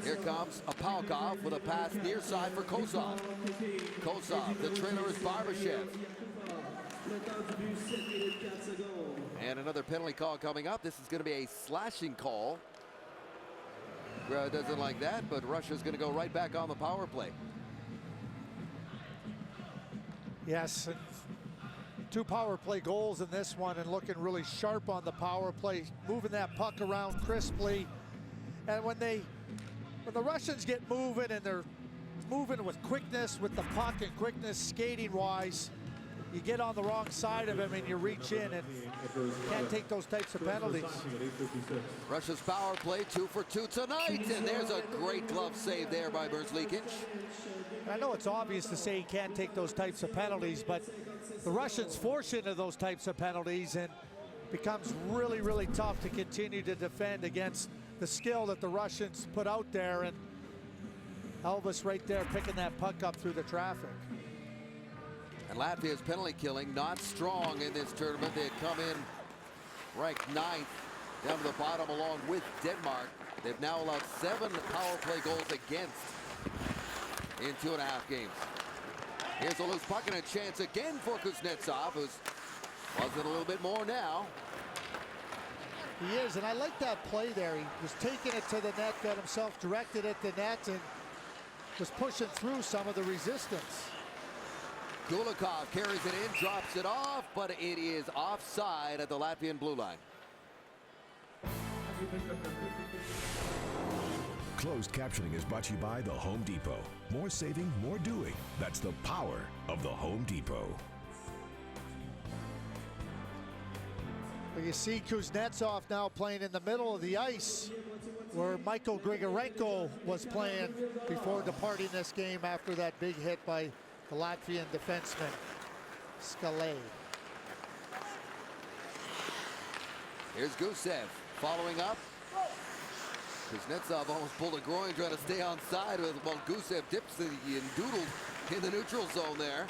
Here comes Apalkov with a pass near side for Kosov. Kosov, the trailer is Barbashev. And another penalty call coming up. This is going to be a slashing call. Doesn't like that, but Russia's going to go right back on the power play. Yes, and 2 power play goals in this one, and looking really sharp on the power play, moving that puck around crisply. And when the Russians get moving, and they're moving with quickness with the puck and quickness skating wise, you get on the wrong side of him and you reach in, and can't take those types of penalties. Russia's power play 2 for 2 tonight, and there's a great glove save there by Merzlikins. I know it's obvious to say he can't take those types of penalties, but the Russians force into those types of penalties, and becomes really, really tough to continue to defend against the skill that the Russians put out there. And Elvis right there picking that puck up through the traffic. And Latvia's penalty killing not strong in this tournament. They had come in ranked 9th, down to the bottom along with Denmark. They've now allowed 7 power play goals against in 2.5 games. Here's a loose puck and a chance again for Kuznetsov, who's buzzing a little bit more now. He is, and I like that play there. He was taking it to the net, got himself directed at the net, and was pushing through some of the resistance. Kulikov carries it in, drops it off, but it is offside at the Latvian blue line. Closed captioning is brought to you by the Home Depot. More saving, more doing. That's the power of the Home Depot. Well, you see Kuznetsov now playing in the middle of the ice, where Michael Grigorenko was playing before departing this game after that big hit by the Latvian defenseman, Scalé. Here's Gusev following up. Kuznetsov almost pulled a groin trying to stay on side with, well, Gusev dips and doodled in the neutral zone there.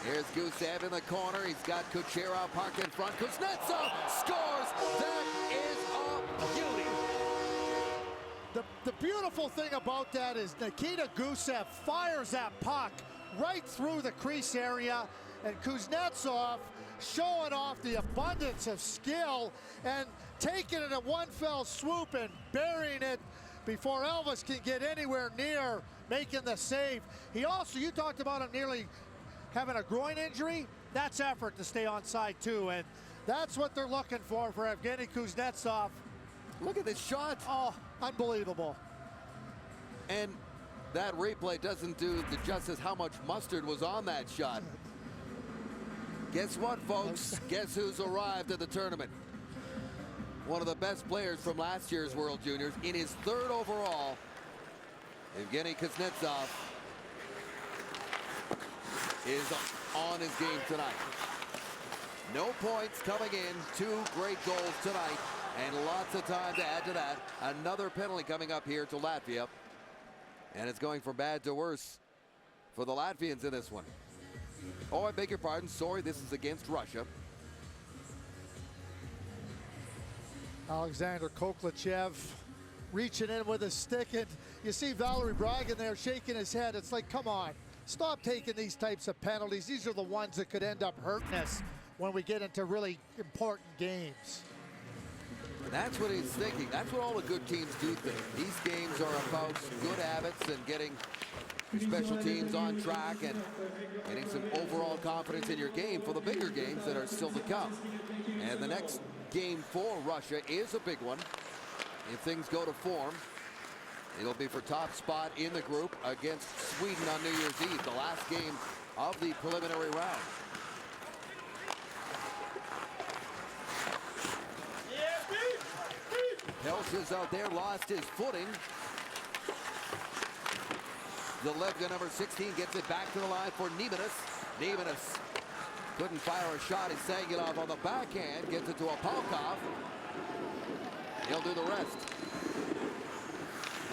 Here's Gusev in the corner. He's got Kucherov parked in front. Kuznetsov scores. That is a beauty. The beautiful thing about that is Nikita Gusev fires that puck right through the crease area, and Kuznetsov showing off the abundance of skill and taking it at one fell swoop and burying it before Elvis can get anywhere near making the save. He also, you talked about him nearly having a groin injury. That's effort to stay on side too, and that's what they're looking for Evgeny Kuznetsov. Look at this shot. Oh, unbelievable. And that replay doesn't do the justice how much mustard was on that shot. Guess what, folks? Guess who's arrived at the tournament? One of the best players from last year's World Juniors in his 3rd overall, Evgeny Kuznetsov, is on his game tonight. No points coming in, 2 great goals tonight, and lots of time to add to that. Another penalty coming up here to Latvia. And it's going from bad to worse for the Latvians in this one. Oh, I beg your pardon. Sorry, this is against Russia. Alexander Koklachev reaching in with a stick, and you see Valerie Bragin there shaking his head. It's like, come on, stop taking these types of penalties. These are the ones that could end up hurting us when we get into really important games. And that's what he's thinking. That's what all the good teams do think. These games are about good habits and getting your special teams on track and getting some overall confidence in your game for the bigger games that are still to come. And the next game for Russia is a big one. If things go to form, it'll be for top spot in the group against Sweden on New Year's Eve, the last game of the preliminary round. Helsch is out there, lost his footing. The Latvia number 16 gets it back to the line for Neimanas. Neimanas couldn't fire a shot. It's Sagilov on the backhand, gets it to Apalkov. He'll do the rest.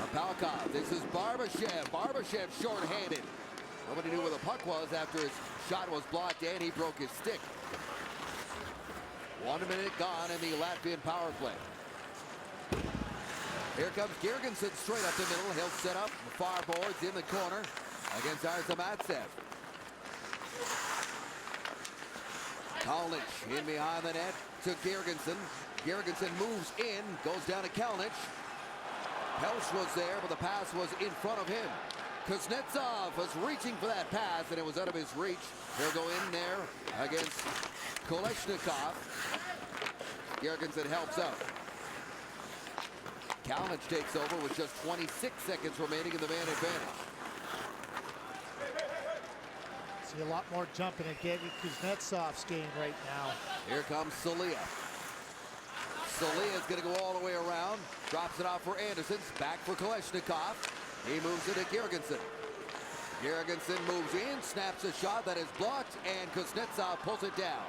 Apalkov, this is Barbashev. Barbashev short-handed. Nobody knew where the puck was after his shot was blocked and he broke his stick. 1 minute gone in the Latvian power play. Here comes Girgensson straight up the middle. He'll set up the far boards in the corner against Arzamatsev. Kalnic in behind the net to Girgensson. Girgensson moves in, goes down to Kalnic. Helsch was there, but the pass was in front of him. Kuznetsov was reaching for that pass, and it was out of his reach. He'll go in there against Koleshnikov. Girgensson helps out. Kalnic takes over with just 26 seconds remaining in the man advantage. See a lot more jumping at Gavin Kuznetsov's game right now. Here comes Salia. Salia is going to go all the way around. Drops it off for Anderson. Back for Koleshnikov. He moves it to Girgensson. Girgensson moves in, snaps a shot that is blocked, and Kuznetsov pulls it down.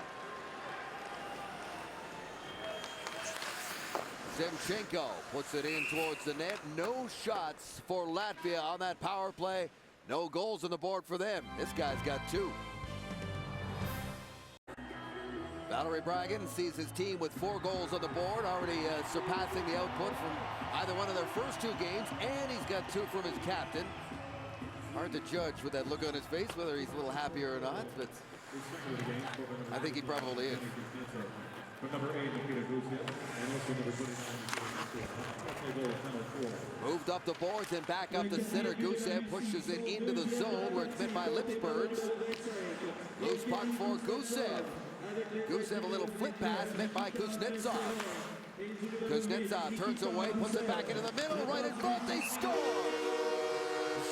Zemchenko puts it in towards the net. No shots for Latvia on that power play. No goals on the board for them. This guy's got 2. Valerie Bragin sees his team with 4 goals on the board, already surpassing the output from either one of their first 2 games, and he's got 2 from his captain. Hard to judge with that look on his face whether he's a little happier or not, but I think he probably is. Moved up the boards and back up the center. Gusev pushes it into the zone where it's met by Lipsbergs. Loose puck for Gusev. Gusev a little flip pass met by Kuznetsov. Kuznetsov turns away, puts it back into the middle, right in front. They score!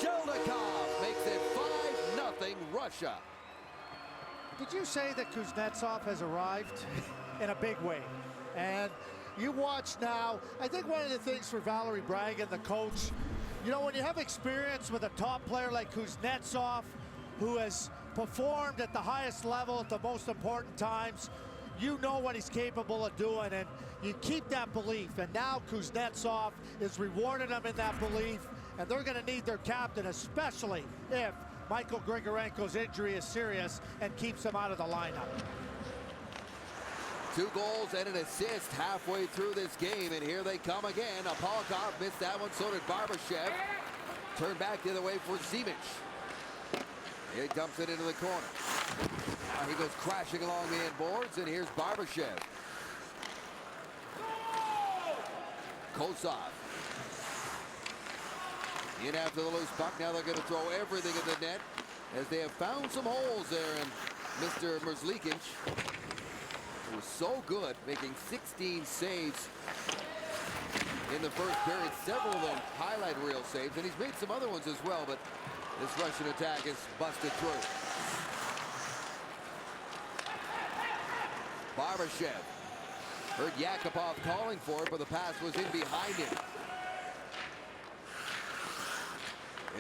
Sheldakov makes it 5-0 Russia. Did you say that Kuznetsov has arrived in a big way? And you watch now, I think one of the things for Valerie Bragin, the coach, you know, when you have experience with a top player like Kuznetsov, who has performed at the highest level at the most important times, you know what he's capable of doing, and you keep that belief. And now Kuznetsov is rewarding them in that belief, and they're going to need their captain, especially if Michael Grigorenko's injury is serious and keeps him out of the lineup. 2 goals and an assist halfway through this game, and here they come again. Apolkov missed that one, so did Barbashev. Turned back the other way for Simic. He dumps it into the corner. He goes crashing along the end boards, and here's Barbashev. Kosov. In after the loose puck. Now they're going to throw everything in the net as they have found some holes there. And Mr. Merzlikins, who was so good, making 16 saves in the first period. Several of them highlight reel saves, and he's made some other ones as well, but this Russian attack is busted through. Barbashev. Heard Yakupov calling for it, but the pass was in behind him.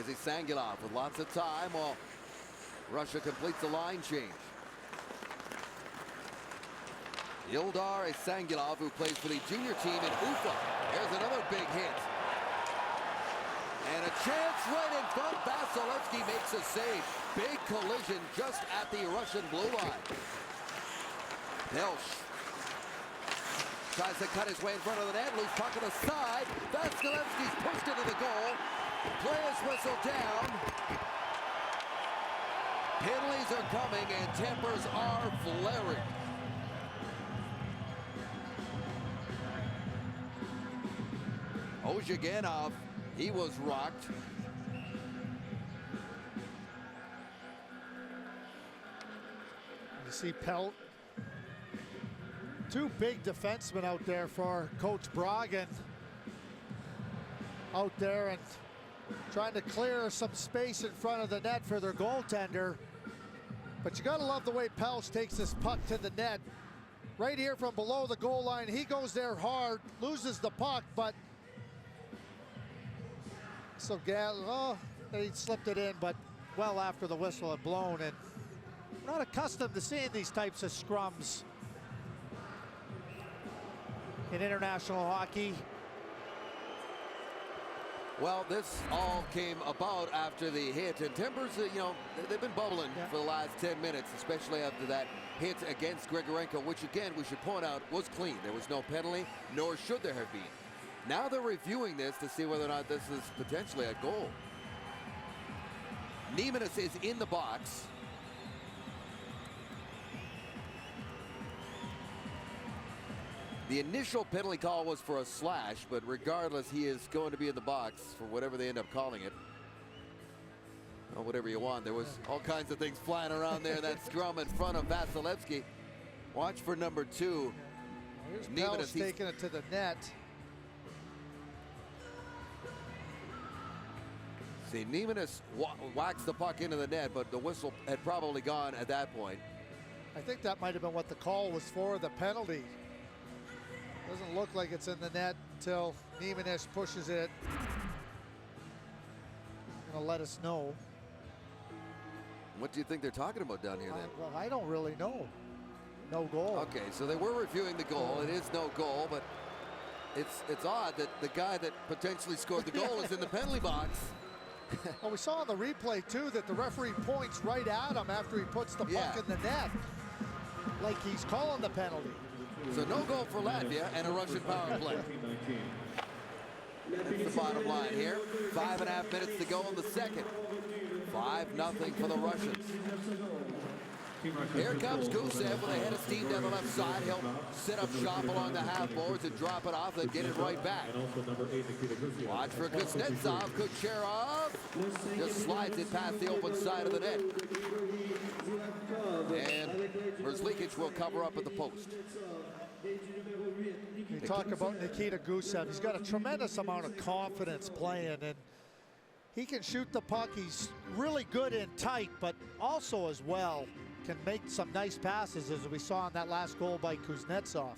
Izzy Sangilov with lots of time while Russia completes the line change. Ildar Sangilov, who plays for the junior team in Ufa. There's another big hit. And a chance right in front. Vasilevsky makes a save. Big collision just at the Russian blue line. Nelsh tries to cut his way in front of the net. Loose puck on the side. Vasilevsky's pushed into the goal. Players whistle down. Penalties are coming and tempers are flaring. Ozhiganov, he was rocked. You see Pelt. Two big defensemen out there for Coach Bragan. Out there and trying to clear some space in front of the net for their goaltender. But you gotta love the way Pelch takes this puck to the net. Right here from below the goal line, he goes there hard, loses the puck, but so he slipped it in, but well after the whistle had blown. And we're not accustomed to seeing these types of scrums in international hockey. Well, this all came about after the hit, and Timbers, you know, they've been bubbling for the last 10 minutes, especially after that hit against Grigorenko, which again, we should point out, was clean. There was no penalty, nor should there have been. Now they're reviewing this to see whether or not this is potentially a goal. Neimanis is in the box. The initial penalty call was for a slash, but regardless, he is going to be in the box for whatever they end up calling it. Well, whatever you want. There was all kinds of things flying around there. That scrum in front of Vasilevsky. Watch for number 2. Here's Neimanis taking it to the net. See, Neimanis whacks the puck into the net, but the whistle had probably gone at that point. I think that might have been what the call was for, the penalty. Doesn't look like it's in the net until Neimanis pushes it. Gonna let us know. What do you think they're talking about down here then? Well, I don't really know. No goal. Okay, so they were reviewing the goal. It is no goal, but it's odd that the guy that potentially scored the goal is in the penalty box. Well, we saw on the replay too that the referee points right at him after he puts the puck in the net, like he's calling the penalty. So no goal for Latvia and a Russian power play. That's the bottom line here. 5.5 minutes to go in the second. 5-0 for the Russians. Here comes Gusev with a head of steam down the left side. He'll set up shop along the half boards and drop it off, then get it right back. Watch for Kuznetsov. Kucherov just slides it past the open side of the net. And Verzlikic will cover up at the post. You talk about Nikita Gusev. He's got a tremendous amount of confidence playing, and he can shoot the puck. He's really good in tight, but also as well can make some nice passes, as we saw in that last goal by Kuznetsov.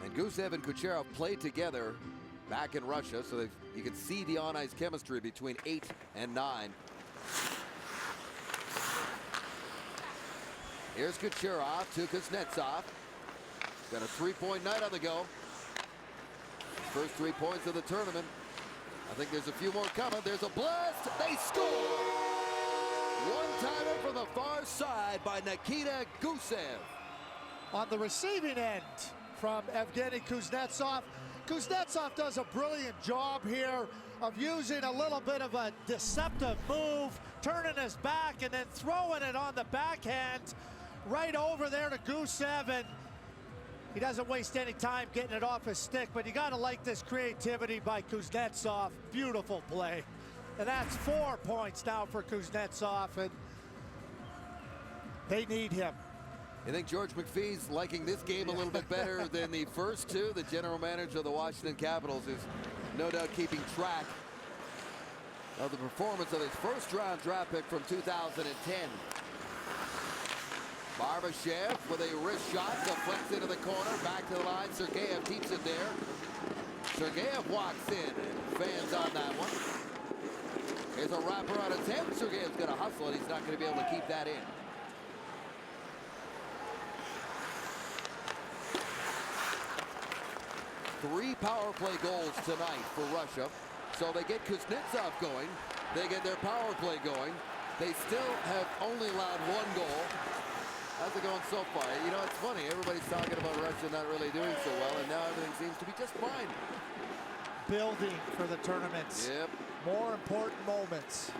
And Gusev and Kucherov played together back in Russia, so you can see the on-ice chemistry between 8 and 9. Here's Kucherov to Kuznetsov. Got a 3-point night on the go. First 3 points of the tournament. I think there's a few more coming. There's a blast. They score! One-timer from the far side by Nikita Gusev. On the receiving end from Evgeny Kuznetsov. Kuznetsov does a brilliant job here of using a little bit of a deceptive move, turning his back and then throwing it on the backhand right over there to Gusev, and he doesn't waste any time getting it off his stick, but you gotta like this creativity by Kuznetsov. Beautiful play. And that's 4 points now for Kuznetsov, and they need him. You think George McPhee's liking this game a little bit better than the first two? The general manager of the Washington Capitals is no doubt keeping track of the performance of his first-round draft pick from 2010. Barbashev with a wrist shot, deflects into the corner, back to the line. Sergeyev keeps it there. Sergeyev walks in and fans on that one. Here's a wraparound attempt. Sergeyev's going to hustle, and he's not going to be able to keep that in. Three power play goals tonight for Russia. So they get Kuznetsov going. They get their power play going. They still have only allowed 1 goal. How's it going so far? You know, it's funny. Everybody's talking about Russia not really doing so well, and now everything seems to be just fine. Building for the tournaments. Yep. More important moments.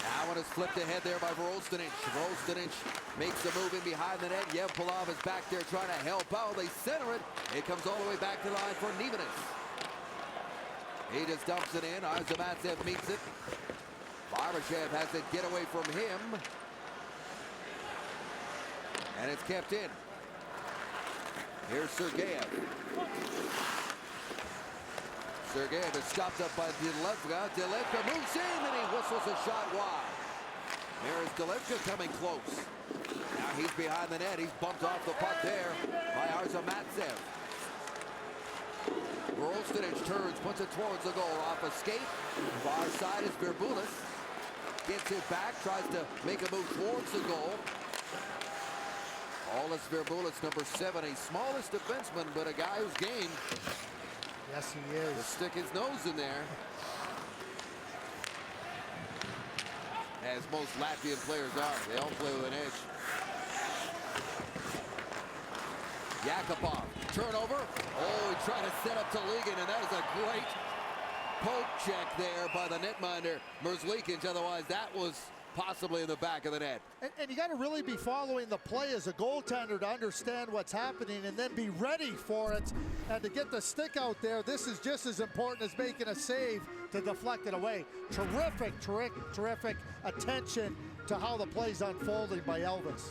That one is flipped ahead there by Vorostinich. Vorostinich makes the move in behind the net. Yevpalov is back there trying to help out. They center it. It comes all the way back to the line for Nieminen. He just dumps it in. Arzamatsev meets it. Barbashev has it get away from him. And it's kept in. Here's Sergeyev. Sergeyev is stopped up by Delevka. Delevka moves in and he whistles a shot wide. There is Delevka coming close. Now he's behind the net. He's bumped off the puck there by Arzamatsev. Vorostinich turns, puts it towards the goal. Off a skate. Far side is Verbulis. Gets it back, tries to make a move towards the goal. Aulis Verbulis, number 7, a smallest defenseman, but a guy who's game. Yes, he is. To stick his nose in there. As most Latvian players are. They all play with an edge. Yakupov, turnover. Oh, he tried to set up to Ligon, and that is a great poke check there by the netminder, Merzlikins. Otherwise, that was possibly in the back of the net. And you got to really be following the play as a goaltender to understand what's happening and then be ready for it. And to get the stick out there, this is just as important as making a save to deflect it away. Terrific attention to how the play's unfolding by Elvis.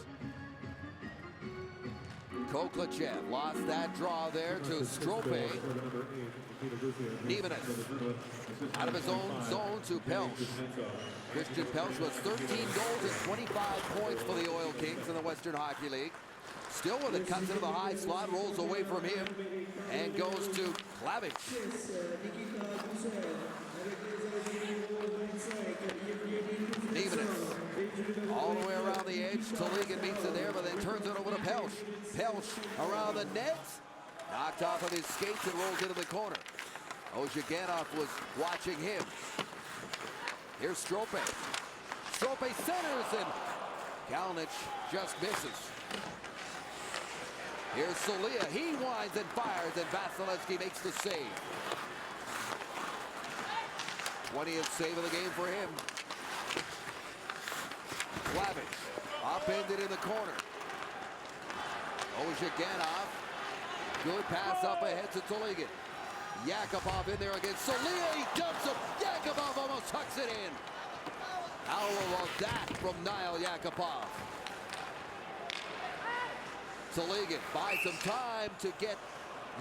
Koklachev lost that draw there to Strope. Nieminen out of his own zone to Pelch. Christian Pelch was 13 goals and 25 points for the Oil Kings in the Western Hockey League. Still with it, cuts into the high slot, rolls away from him, and goes to Klavic. Nieminen all the way around the edge. Toligan meets it there, but then turns it over to Pelch. Pelch around the net. Knocked off of his skates and rolls into the corner. Ozhiganov was watching him. Here's Strope. Strope centers and Kalinic just misses. Here's Solia. He winds and fires and Vasilevsky makes the save. 20th save of the game for him. Klavic upended in the corner. Ozhiganov. Good pass up ahead to Toligan. Yakupov in there against Solia. He dumps him. Yakupov almost tucks it in. How about that from Niall Yakupov? Toligan buys some time to get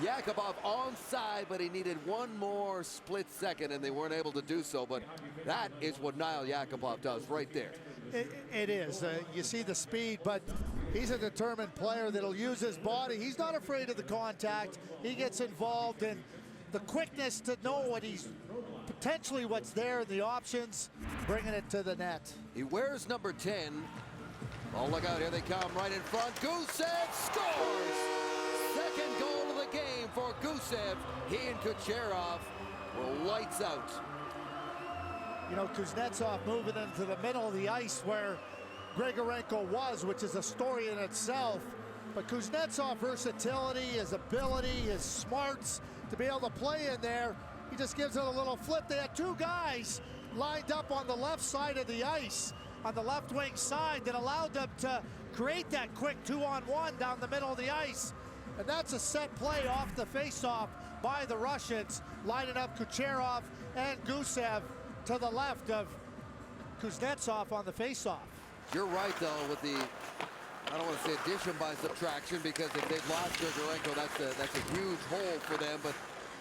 Yakupov onside, but he needed one more split second, and they weren't able to do so. But that is what Niall Yakupov does right there. It is. You see the speed, but he's a determined player that'll use his body. He's not afraid of the contact. He gets involved in the quickness to know what he's potentially what's there in the options, bringing it to the net. He wears number 10. Oh, look out, here they come right in front. Gusev scores! Second goal of the game for Gusev. He and Kucherov were lights out. You know, Kuznetsov moving into the middle of the ice where Grigorenko was, which is a story in itself. But Kuznetsov versatility, his ability, his smarts to be able to play in there, he just gives it a little flip. They had two guys lined up on the left side of the ice, on the left wing side, that allowed them to create that quick 2-on-1 down the middle of the ice. And that's a set play off the faceoff by the Russians, lining up Kucherov and Gusev to the left of Kuznetsov on the faceoff. You're right, though, with the, I don't want to say addition by subtraction, because if they've lost Grigorenko, that's a huge hole for them, but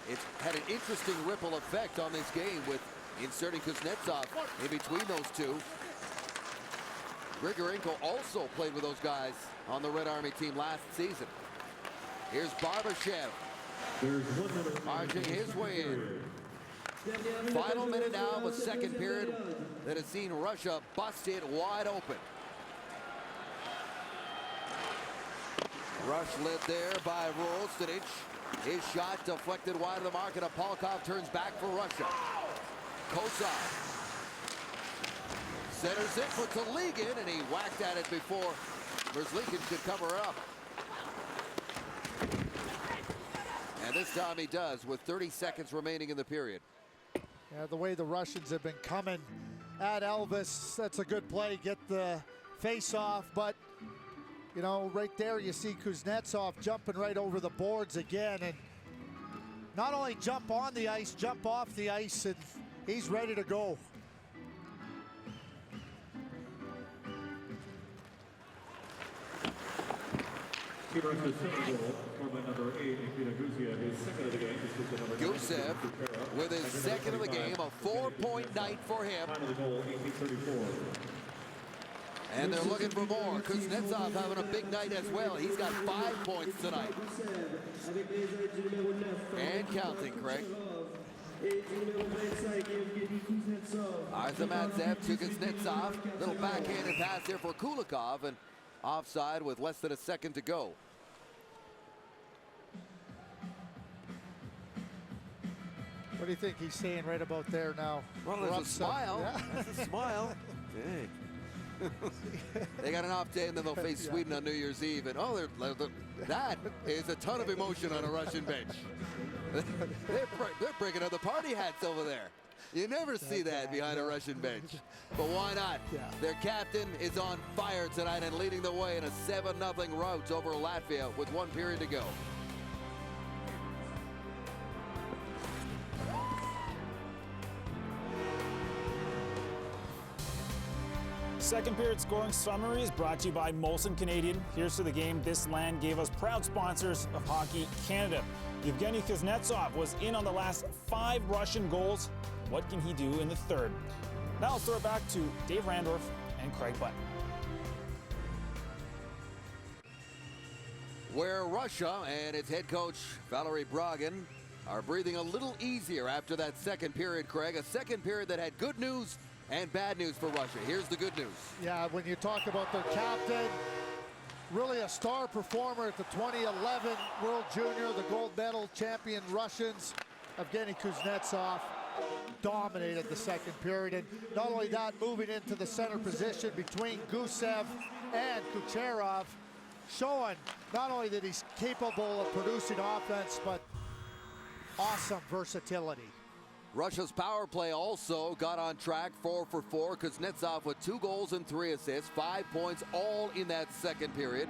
it's had an interesting ripple effect on this game with inserting Kuznetsov in between those two. Grigorenko also played with those guys on the Red Army team last season. Here's Barbashev marching his way in. Final minute now of a second period that has seen Russia busted wide open. Rush led there by Vorostinich. His shot deflected wide of the mark, and Apolkov turns back for Russia. Kosov centers it for Taligan, and he whacked at it before Merzlikhin could cover up. And this time he does, with 30 seconds remaining in the period. Yeah, the way the Russians have been coming at Elvis, that's a good play. Get the face off, but you know, right there you see Kuznetsov jumping right over the boards again, and not only jump on the ice, jump off the ice, and he's ready to go. Gusev with his second of the game, a 4-point night for him. And they're looking for more. Kuznetsov having a big night as well. He's got 5 points tonight. And counting, Craig. Arzamadzev to Kuznetsov. Little backhanded pass there for Kulikov, and offside with less than a second to go. What do you think he's saying right about there now? Well, there's a smile. Yeah. That's a smile. Dang. They got an off day, and then they'll face Sweden on New Year's Eve. And that is a ton of emotion on a Russian bench. They're breaking out the party hats over there. You never see that behind a Russian bench. But why not? Yeah. Their captain is on fire tonight and leading the way in a 7-0 rout over Latvia with 1 period to go. Second period scoring summary is brought to you by Molson Canadian. Here's to the game this land gave us, proud sponsors of Hockey Canada. Yevgeny Kuznetsov was in on the last 5 Russian goals. What can he do in the third? Now I'll throw it back to Dave Randorf and Craig Butt. Where Russia and its head coach Valery Bragin are breathing a little easier after that second period, Craig. A second period that had good news and bad news for Russia. Here's the good news. Yeah, when you talk about their captain, really a star performer at the 2011 World Junior, the gold medal champion Russians, Evgeny Kuznetsov, dominated the second period. And not only that, moving into the center position between Gusev and Kucherov, showing not only that he's capable of producing offense, but awesome versatility. Russia's power play also got on track, 4 for 4. Kuznetsov with 2 goals and 3 assists, 5 points all in that second period.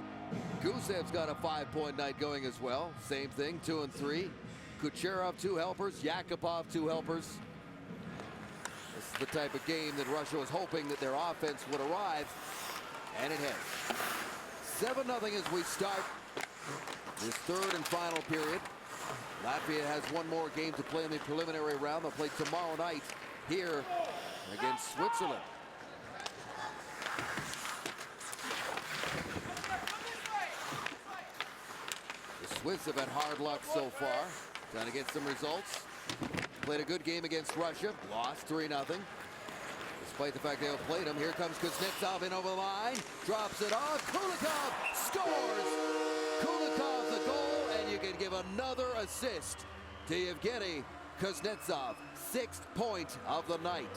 Gusev's got a 5-point night going as well. Same thing, 2 and 3. Kucherov 2 helpers, Yakupov 2 helpers. This is the type of game that Russia was hoping that their offense would arrive, and it has. 7-0 as we start this third and final period. Latvia has one more game to play in the preliminary round. They'll play tomorrow night here against Switzerland. The Swiss have had hard luck so far, trying to get some results. Played a good game against Russia, lost 3-0. Despite the fact they outplayed him, here comes Kuznetsov in over the line, drops it off, Kulikov scores! Kulikov's a goal, and you can give another assist to Yevgeny Kuznetsov, 6th point of the night.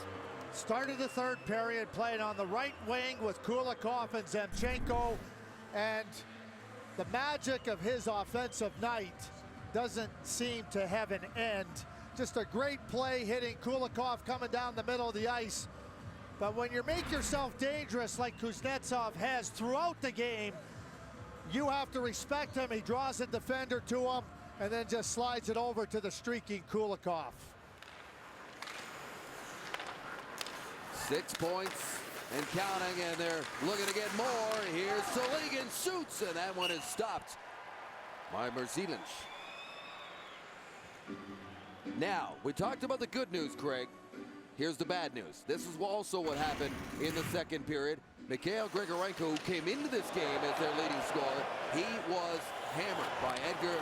Started the third period playing on the right wing with Kulikov and Zemchenko, and the magic of his offensive night doesn't seem to have an end. Just a great play hitting Kulikov coming down the middle of the ice. But when you make yourself dangerous like Kuznetsov has throughout the game, you have to respect him. He draws a defender to him and then just slides it over to the streaking Kulikov. 6 points and counting, and they're looking to get more. Here's Taligan, shoots, and that one is stopped by Merzlikhin. Now, we talked about the good news, Craig. Here's the bad news. This is also what happened in the second period. Mikhail Grigorenko, who came into this game as their leading scorer, he was hammered by Edgar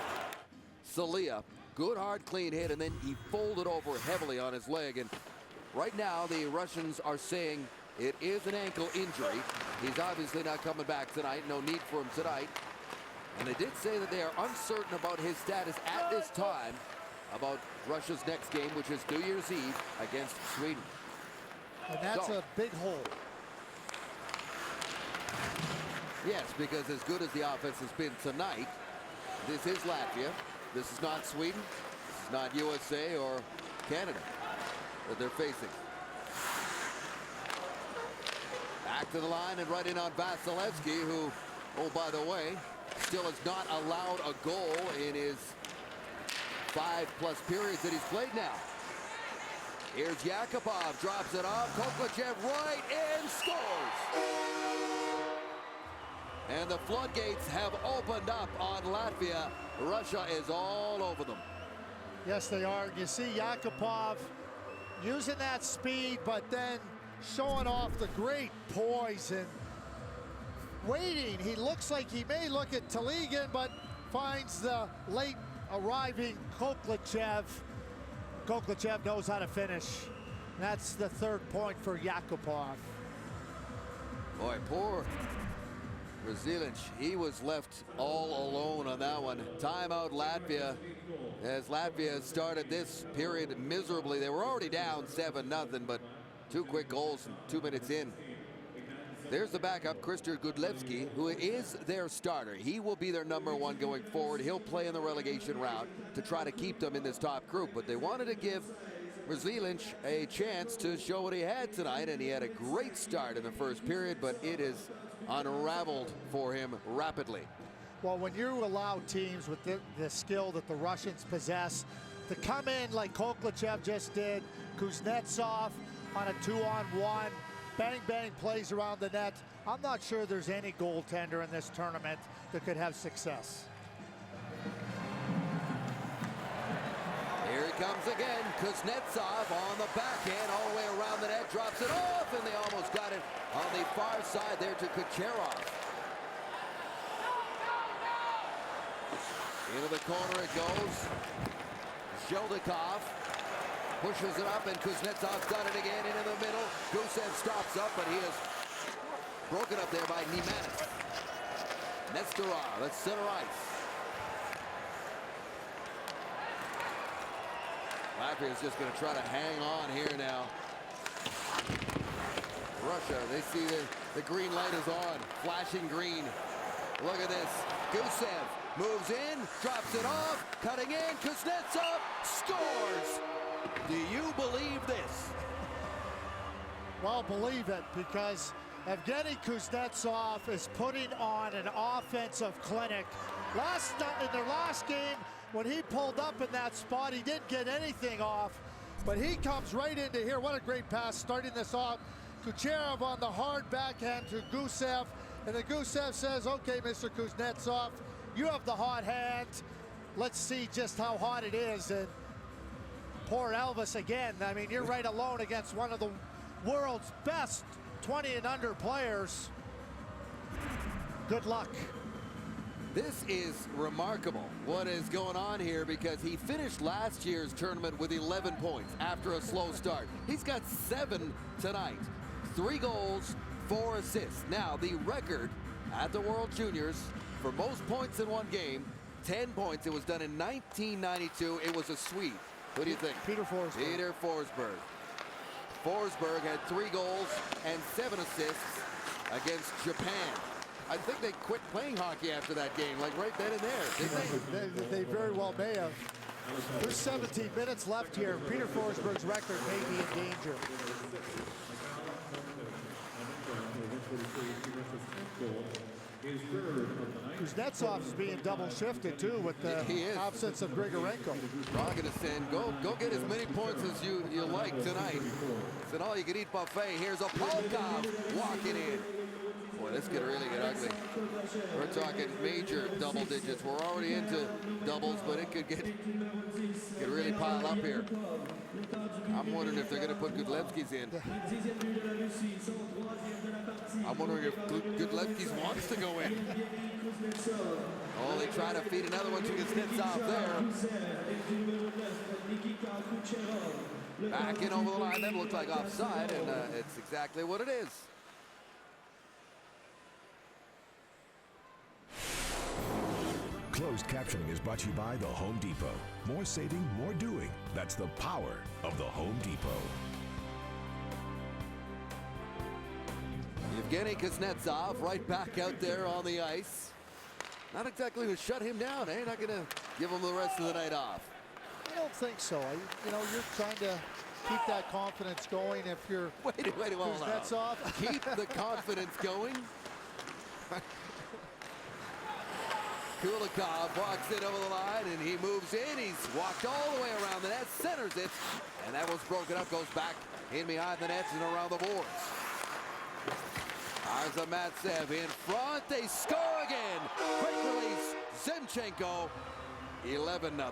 Salia. Good, hard, clean hit, and then he folded over heavily on his leg. And right now, the Russians are saying it is an ankle injury. He's obviously not coming back tonight. No need for him tonight. And they did say that they are uncertain about his status at this time about Russia's next game, which is New Year's Eve against Sweden. And that's a big hole. Yes, because as good as the offense has been tonight, this is Latvia. This is not Sweden. This is not USA or Canada that they're facing. Back to the line and right in on Vasilevsky, who, oh, by the way, still has not allowed a goal in his 5+ periods that he's played now. Here's Yakupov, drops it off. Koklachev right in, scores! And the floodgates have opened up on Latvia. Russia is all over them. Yes, they are. You see Yakupov using that speed, but then showing off the great poise and waiting. He looks like he may look at Taligan, but finds the late arriving Koklachev. Koklachev knows how to finish. That's the 3rd point for Yakupov. Boy, poor Brazilic. He was left all alone on that one. Timeout Latvia, as Latvia started this period miserably. They were already down 7-0, but 2 quick goals and 2 minutes in. There's the backup, Christer Gudlevski, who is their starter. He will be their #1 going forward. He'll play in the relegation round to try to keep them in this top group. But they wanted to give Brazilic a chance to show what he had tonight, and he had a great start in the first period, but it is unraveled for him rapidly. Well, when you allow teams with the skill that the Russians possess to come in like Koklachev just did, Kuznetsov on a 2-on-1, bang, bang plays around the net, I'm not sure there's any goaltender in this tournament that could have success. Here he comes again. Kuznetsov on the backhand, all the way around the net, drops it off, and they almost got it on the far side there to Kucherov. Into the corner it goes. Sheldikov pushes it up, and Kuznetsov's done it again into the middle. Gusev stops up, but he is broken up there by Nemanis. Nestorov, that's center ice. Latvia is just going to try to hang on here now. Russia, they see the green light is on, flashing green. Look at this. Gusev moves in, drops it off, cutting in. Kuznetsov scores. Do you believe this? Well, believe it, because Evgeny Kuznetsov is putting on an offensive clinic. In their last game, when he pulled up in that spot, he didn't get anything off, but he comes right into here. What a great pass starting this off. Kucherov on the hard backhand to Gusev, and then Gusev says, okay, Mr. Kuznetsov, you have the hot hand. Let's see just how hot it is. And poor Elvis again. I mean, you're right alone against one of the world's best 20 and under players. Good luck. This is remarkable what is going on here, because he finished last year's tournament with 11 points after a slow start. He's got 7 tonight. 3 goals, 4 assists. Now, the record at the World Juniors for most points in one game, 10 points. It was done in 1992. It was a Swede. What do you think? Peter Forsberg. Peter Forsberg. Forsberg had 3 goals and 7 assists against Japan. I think they quit playing hockey after that game, like right then and there, didn't they? They very well may have. There's 17 minutes left here. Peter Forsberg's record may be in danger. Kuznetsov's being double shifted too with the absence of Grigorenko. Rogadison, go get as many points as you like tonight. It's an all-you-can-eat buffet. Here's a Polkov walking in. Boy, this could really get ugly. We're talking major double digits. We're already into doubles, but it could really pile up here. I'm wondering if they're going to put Gudlevski's in. I'm wondering if Gudlevski's wants to go in. Oh, they try to feed another one to Kuznetsov there. Back in over the line. That looked like offside, and it's exactly what it is. Closed captioning is brought to you by the Home Depot. More saving, more doing. That's the power of the Home Depot. Evgeny Kuznetsov right back out there on the ice. Not exactly to shut him down, eh? Not going to give him the rest of the night off. I don't think so. You know, you're trying to keep that confidence going if you're Wait, hold on. Kuznetsov. Keep the confidence going. Kulikov walks it over the line, and he moves in. He's walked all the way around the net, centers it, and that was broken up, goes back in behind the nets and around the boards. There's a Matsev in front. They score again. Quick release, Zinchenko, 11-0.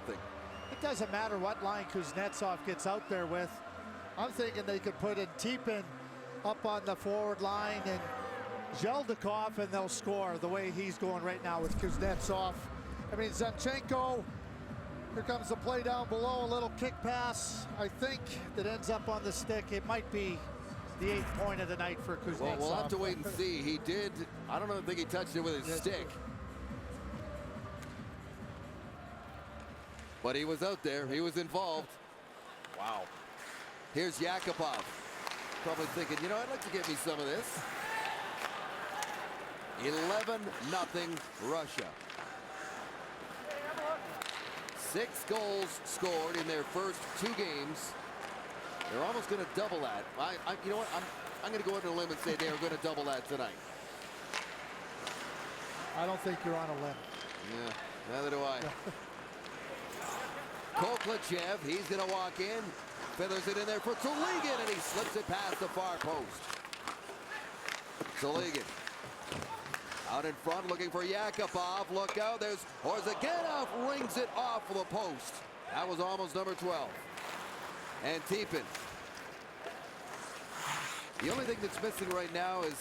It doesn't matter what line Kuznetsov gets out there with. I'm thinking they could put in TSN up on the forward line and Zeldikov, and they'll score the way he's going right now with Kuznetsov. I mean, Zinchenko, here comes the play down below, a little kick pass, I think, that ends up on the stick. It might be the 8th point of the night for Kuznetsov. Well, we'll have to wait and see. He did, I don't think he touched it with his stick. But he was out there, he was involved. Wow. Here's Yakupov. Probably thinking, you know, I'd like to get me some of this. 11-0 Russia. 6 goals scored in their first 2 games. They're almost going to double that. You know what? I'm going to go out on a limb and say they are going to double that tonight. I don't think you're on a limb. Yeah, neither do I. Koklachev, he's going to walk in. Feathers it in there for Toligan, and he slips it past the far post. Toligan out in front looking for Yakupov. Look out, there's Horzagenov, rings it off the post. That was almost number 12. And TSN. The only thing that's missing right now is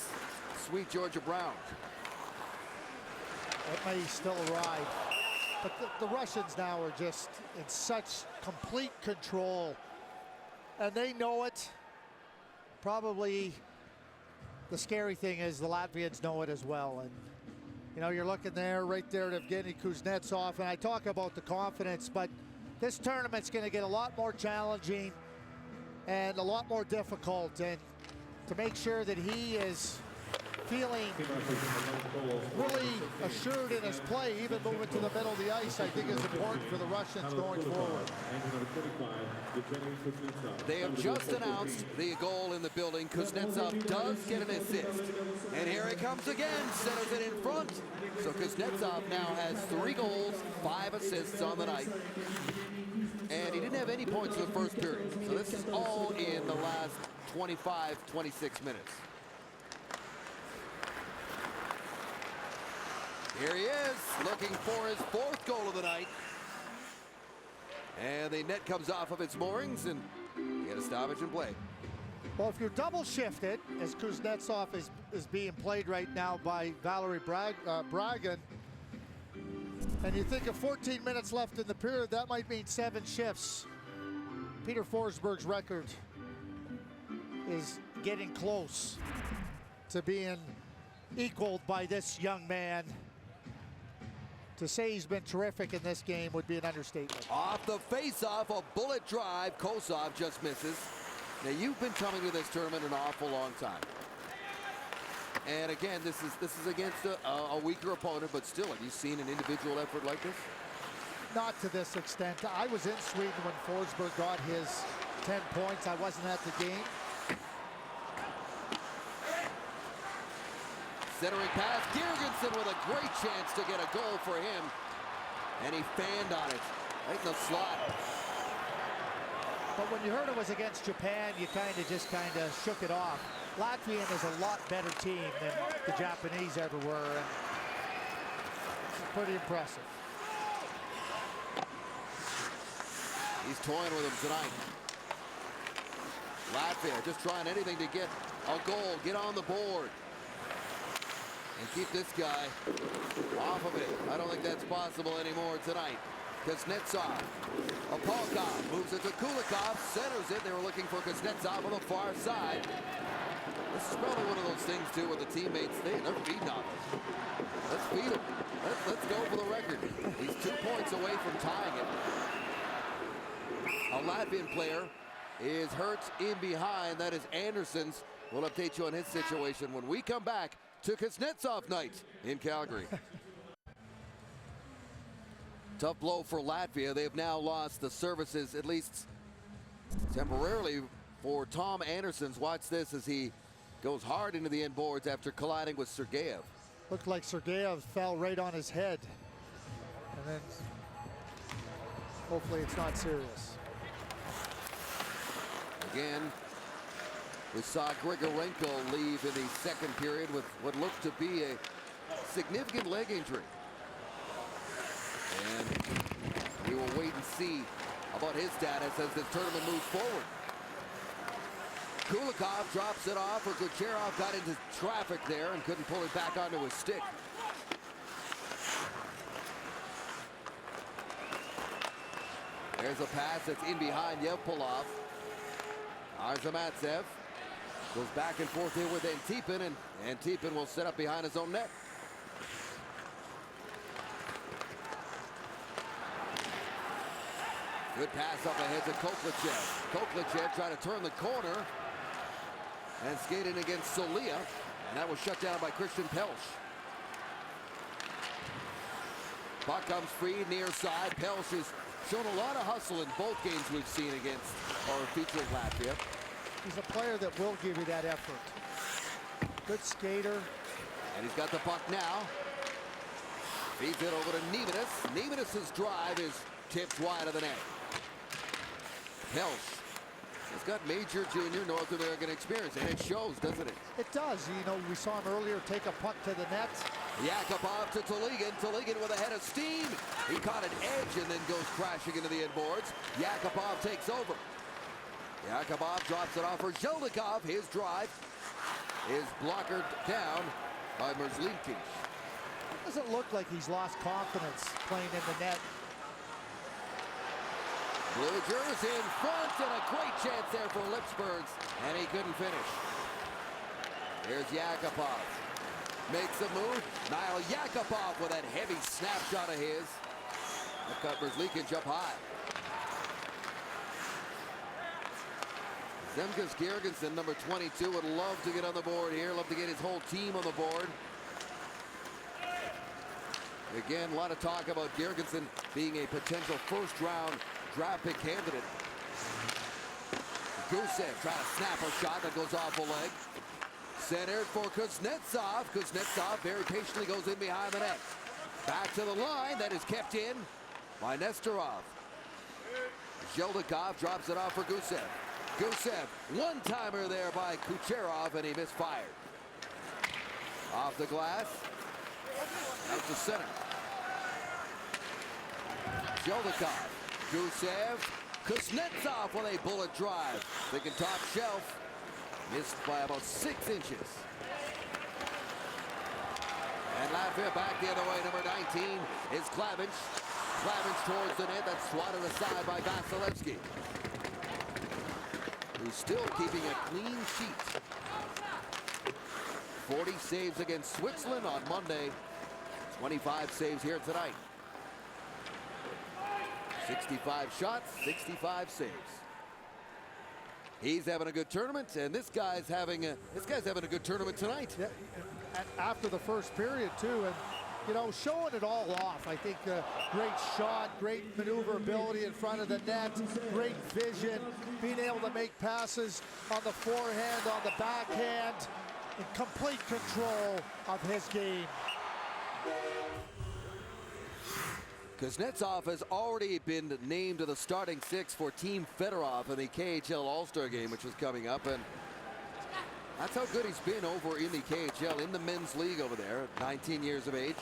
sweet Georgia Brown. That may still arrive. But the Russians now are just in such complete control. And they know it. Probably the scary thing is the Latvians know it as well. And, you know, you're looking there, right there at Evgeny Kuznetsov. And I talk about the confidence, but this tournament's going to get a lot more challenging and a lot more difficult. And to make sure that he is feeling really assured in his play, even moving to the middle of the ice, I think is important for the Russians going forward. They have just announced the goal in the building. Kuznetsov does get an assist. And here he comes again, centers it in front. So Kuznetsov now has 3 goals, 5 assists on the night. And he didn't have any points in the first period. So this is all in the last 25, 26 minutes. Here he is, looking for his 4th goal of the night. And the net comes off of its moorings, and you get a stoppage and play. Well, if you're double shifted, as Kuznetsov is being played right now by Valery Bragin, and you think of 14 minutes left in the period, that might mean 7 shifts. Peter Forsberg's record is getting close to being equaled by this young man. To say he's been terrific in this game would be an understatement. Off the face-off, a bullet drive. Kosov just misses. Now, you've been coming to this tournament an awful long time. And again, this is against a weaker opponent, but still, have you seen an individual effort like this? Not to this extent. I was in Sweden when Forsberg got his 10 points. I wasn't at the game. Centering pass, Girgensson with a great chance to get a goal for him. And he fanned on it, right in the slot. But when you heard it was against Japan, you kind of shook it off. Latvian is a lot better team than the Japanese ever were. And it's pretty impressive. He's toying with him tonight. Latvia just trying anything to get a goal, get on the board. And keep this guy off of it. I don't think that's possible anymore tonight. Kuznetsov, Apolkov moves it to Kulikov, centers it. They were looking for Kuznetsov on the far side. This is probably one of those things, too, where the teammates, they're feeding on him. Let's feed him. Let's go for the record. He's 2 points away from tying it. A Latvian player is hurt in behind. That is Anderson's. We'll update you on his situation when we come back to Kuznetsov night in Calgary. Tough blow for Latvia. They've now lost the services, at least temporarily, for Tom Anderson's. Watch this as he goes hard into the inboards after colliding with Sergeyev. Looked like Sergeyev fell right on his head. And then hopefully it's not serious. Again, we saw Grigorenko leave in the second period with what looked to be a significant leg injury. And we will wait and see about his status as this tournament moves forward. Kulikov drops it off, or Kucherov got into traffic there and couldn't pull it back onto his stick. There's a pass that's in behind Yevpolov. Arzamatsev goes back and forth here with Antipin, and Antipin will set up behind his own net. Good pass up ahead to Koklachev. Koklachev trying to turn the corner and skate in against Solia, and that was shut down by Christian Pelch. Puck comes free near side. Pelch has shown a lot of hustle in both games we've seen against or featuring Latvia. He's a player that will give you that effort. Good skater. And he's got the puck now. Feeds it over to Nemenis. Nemenis' drive is tipped wide of the net. Pelch has got major junior North American experience, and it shows, doesn't it? It does. You know, we saw him earlier take a puck to the net. Yakupov to Toligan. Toligan with a head of steam. He caught an edge and then goes crashing into the inboards. Yakupov takes over. Yakupov drops it off for Zheldikov. His drive is blockered down by Merzlikins. Doesn't look like he's lost confidence playing in the net. Blue Jersey in front, and a great chance there for Lipsburgs, and he couldn't finish. Here's Yakupov. Makes a move. Niall Yakupov with that heavy snapshot of his. That got Merzlikins up high. Zemgus Girgensson, number 22, would love to get on the board here. Love to get his whole team on the board. Again, a lot of talk about Girgensson being a potential first-round draft pick candidate. Gusev trying to snap a shot that goes off a leg. Centered for Kuznetsov. Kuznetsov very patiently goes in behind the net. Back to the line. That is kept in by Nestorov. Zheldikov drops it off for Gusev. Gusev, one-timer there by Kucherov, and he misfired. Off the glass. Out to center. Zheldikov. Gusev. Kuznetsov with a bullet drive. Thinking top shelf. Missed by about 6 inches. And Latvia back the other way. Number 19 is Klavich. Klavich towards the net. That's swatted aside by Vasilevsky, who's still keeping a clean sheet. 40 saves against Switzerland on Monday. 25 saves here tonight. 65 shots, 65 saves. He's having a good tournament, and this guy's having a good tournament tonight. Yeah, after the first period too, and you know, showing it all off. I think great shot, great maneuverability in front of the net, great vision, being able to make passes on the forehand, on the backhand, in complete control of his game. Kuznetsov has already been named to the starting 6 for Team Fedorov in the KHL All-Star game, which is coming up, and that's how good he's been over in the KHL, in the men's league over there, at 19 years of age.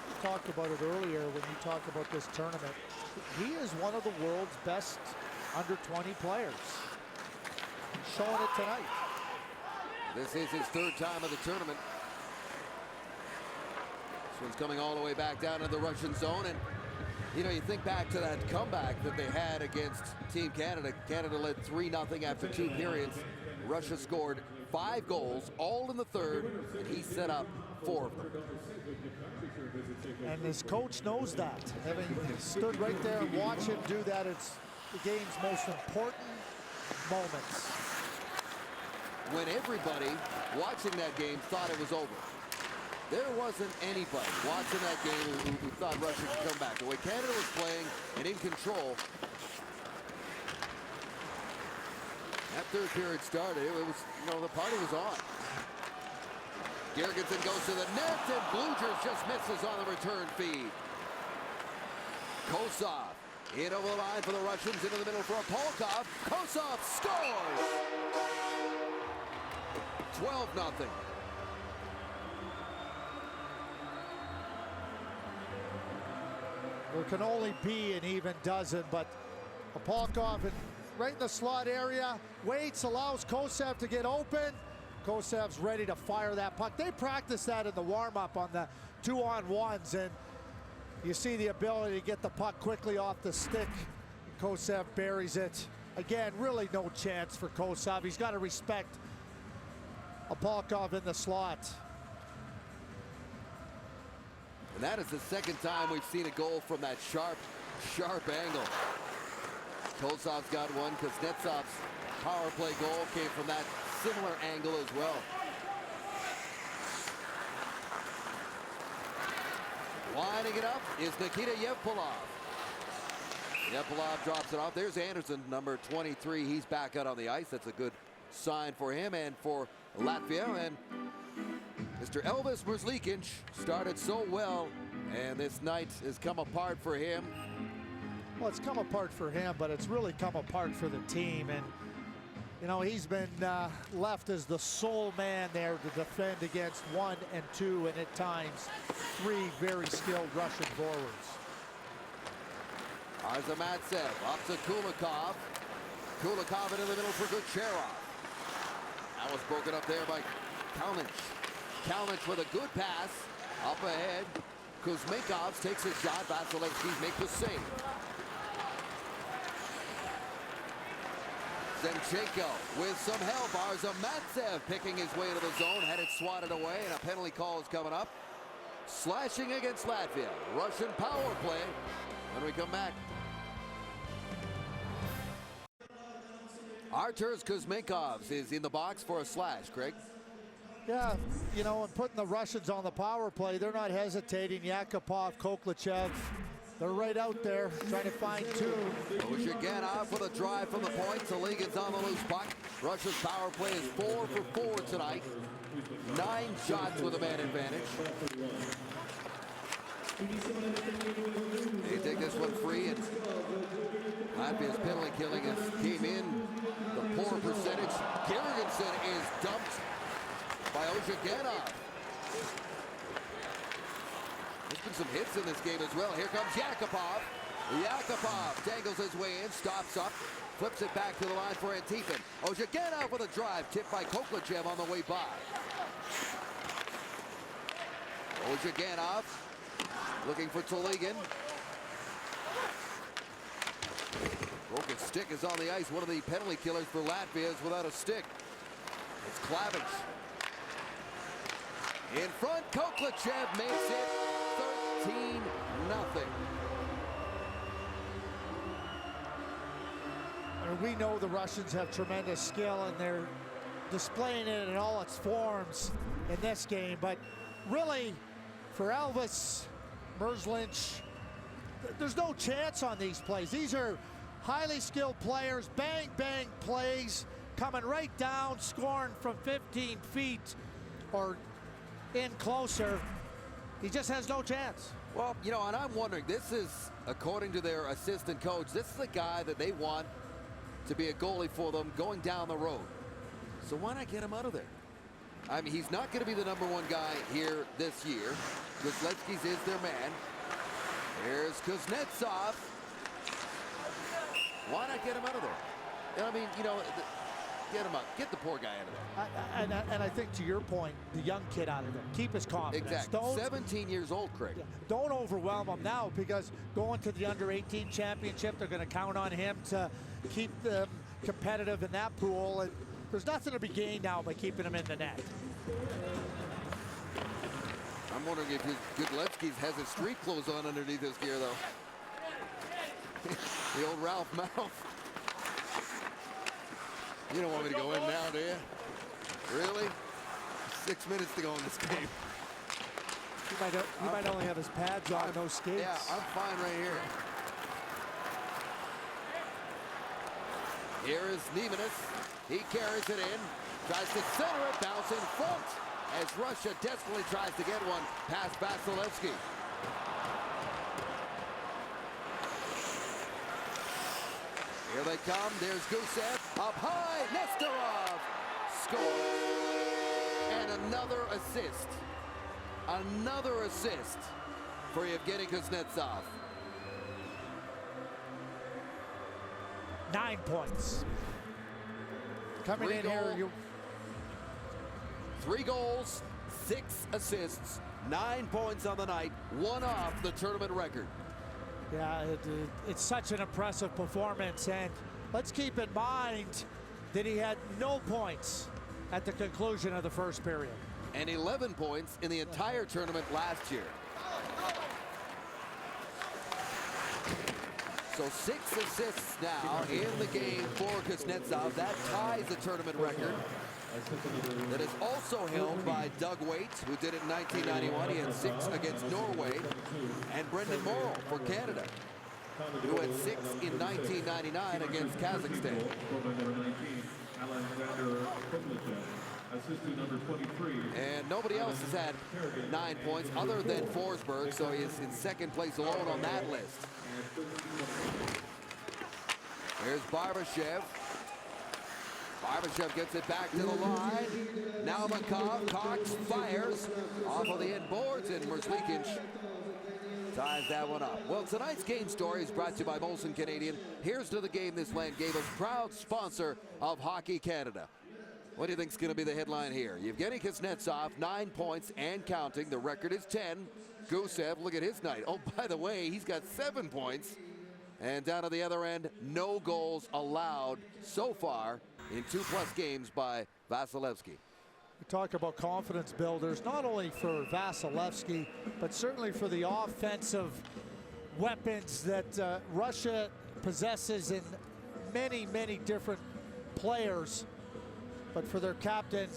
We talked about it earlier when you talked about this tournament. He is one of the world's best under-20 players. He's showing it tonight. This is his 3rd time of the tournament. This one's coming all the way back down in the Russian zone, and you know, you think back to that comeback that they had against Team Canada. Canada led 3-0 after 2 periods. Russia scored 5 goals, all in the third, and he set up 4 of them. And his coach knows that. Having stood right there and watched him do that, it's the game's most important moments. When everybody watching that game thought it was over, there wasn't anybody watching that game who thought Russia could come back. The way Canada was playing and in control, that third period started. It was, the party was on. Girgensson goes to the net, and Blugers just misses on the return feed. Kosov in over the line for the Russians, into the middle for Polkov. Kosov scores! 12-0. There can only be an even dozen, but Polkov right in the slot area, waits, allows Kosov to get open. Kosov's ready to fire that puck. They practice that in the warm-up on the 2-on-1s, and you see the ability to get the puck quickly off the stick. Kosov buries it. Again, really no chance for Kosov. He's got to respect Polkov in the slot. And that is the second time we've seen a goal from that sharp angle. Kosov's got one. Kuznetsov's power play goal came from that similar angle as well. Lining it up is Nikita Yevpalov. Yevpalov drops it off. There's Anderson, number 23. He's back out on the ice. That's a good sign for him and for Latvia. And Mr. Elvis Merzlikins started so well, and this night has come apart for him. Well, it's come apart for him, but it's really come apart for the team. And, he's been left as the sole man there to defend against 1 and 2, and at times 3 very skilled Russian forwards. Arzamatsev up to Kulikov. Kulikov into the middle for Kucherov. That was broken up there by Kalnich. Kalnich with a good pass. Up ahead. Kuzmenkovs takes a shot. Vasilevsky makes the save. Zemchenko with some help. Arzamatsev picking his way to the zone. Had it swatted away, and a penalty call is coming up. Slashing against Latvia. Russian power play when we come back. Arturs Kuzmenkovs is in the box for a slash, Craig. Yeah, and putting the Russians on the power play, they're not hesitating. Yakupov, Koklachev, they're right out there trying to find 2. Ozhiganov for the drive from the point. Saligin's on the loose puck. Russia's power play is 4 for 4 tonight. 9 shots with a man advantage. They take this one free, and Latvia's penalty killing came in. The poor percentage. Girgensson is dumped by Ozhiganov. There's been some hits in this game as well. Here comes Yakupov. Yakupov dangles his way in, stops up, flips it back to the line for Antipin. Ozhiganov with a drive, tipped by Koklachev on the way by. Ozhiganov looking for Toligin. Broken stick is on the ice. One of the penalty killers for Latvia is without a stick. It's Klavich. In front, Koklachev makes it 13-0. We know the Russians have tremendous skill, and they're displaying it in all its forms in this game. But really, for Elvis Merzlikins, there's no chance on these plays. These are highly skilled players, bang, bang plays, coming right down, scoring from 15 feet or in closer. He just has no chance. Well, and I'm wondering, this is, according to their assistant coach, this is the guy that they want to be a goalie for them going down the road. So why not get him out of there? I mean, he's not going to be the #1 guy here this year. Kuznetsov's is their man. Here's Kuznetsov. Why not get him out of there? I mean, get him out. Get the poor guy out of there. And I think, to your point, the young kid out of there. Keep his confidence. Exactly. 17 years old, Craig. Don't overwhelm him now, because going to the under-18 championship, they're going to count on him to keep them competitive in that pool. And there's nothing to be gained now by keeping him in the net. I'm wondering if Gudlewski has his street clothes on underneath his gear, though. The old Ralph Mouth. You don't want me to go in now, do you? Really? 6 minutes to go in this game. He might only have his pads on, no skates. Yeah, I'm fine right here. Here is Neimanis. He carries it in, tries to center it, bounce in front, as Russia desperately tries to get one past Vasilevsky. Here they come. There's Gusev. Up high. Nestorov scores. And another assist. Another assist for Yevgeny Kuznetsov. 9 points. Coming in here. 3 goals, 6 assists, 9 points on the night, 1 off the tournament record. Yeah, it's such an impressive performance, and let's keep in mind that he had no points at the conclusion of the first period. And 11 points in the entire tournament last year. So 6 assists now in the game for Kuznetsov. That ties the tournament record. That is also held by Doug Waite, who did it in 1991. He had 6 against Norway. And Brendan Morrow for Canada, who had 6 in 1999 against Kazakhstan. And nobody else has had 9 points other than Forsberg, so he is in second place alone on that list. Here's Barbashev. Barbashev gets it back to the line. Now Makov, Cox fires off of the end boards, and Merzlikins ties that one up. Well, tonight's game story is brought to you by Molson Canadian. Here's to the game this land gave us, proud sponsor of Hockey Canada. What do you think is going to be the headline here? Yevgeny Kuznetsov, 9 points and counting. The record is 10. Gusev, look at his night. Oh, by the way, he's got 7 points. And down at the other end, no goals allowed so far in 2+ games by Vasilevsky. We talk about confidence builders, not only for Vasilevsky, but certainly for the offensive weapons that Russia possesses in many, many different players. But for their captain,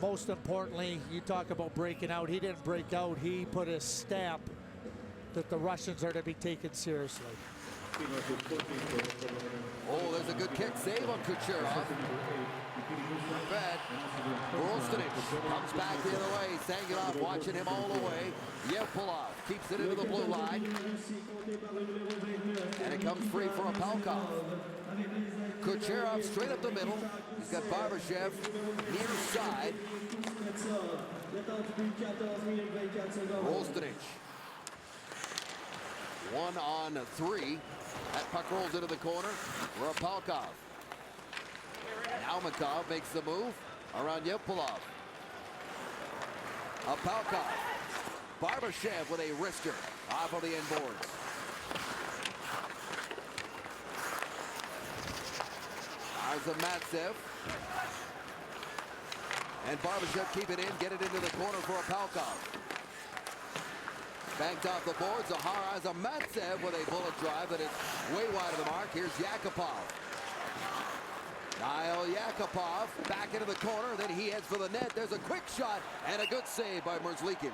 most importantly, you talk about breaking out. He didn't break out. He put a stamp that the Russians are to be taken seriously. Oh, there's a good kick save on Kucherov. Not bad. Rolstinic comes back the other way, saying it off, watching him all the way. Yevpolov keeps it into the blue line. And it comes free for a Palkov. Kucherov straight up the middle. He's got Barbashev near side. Rolstinic. 1-on-3. That puck rolls into the corner. Rapalkov. Now Makov makes the move around Yevpolov. Apalkov. Barbashev with a wrister off of the end boards. There's a Matsev. And Barbashev keep it in, get it into the corner for Apalkov. Banked off the boards. Zahara has a Matsev with a bullet drive that is way wide of the mark. Here's Yakupov. Niall Yakupov back into the corner. Then he heads for the net. There's a quick shot and a good save by Merzlikins.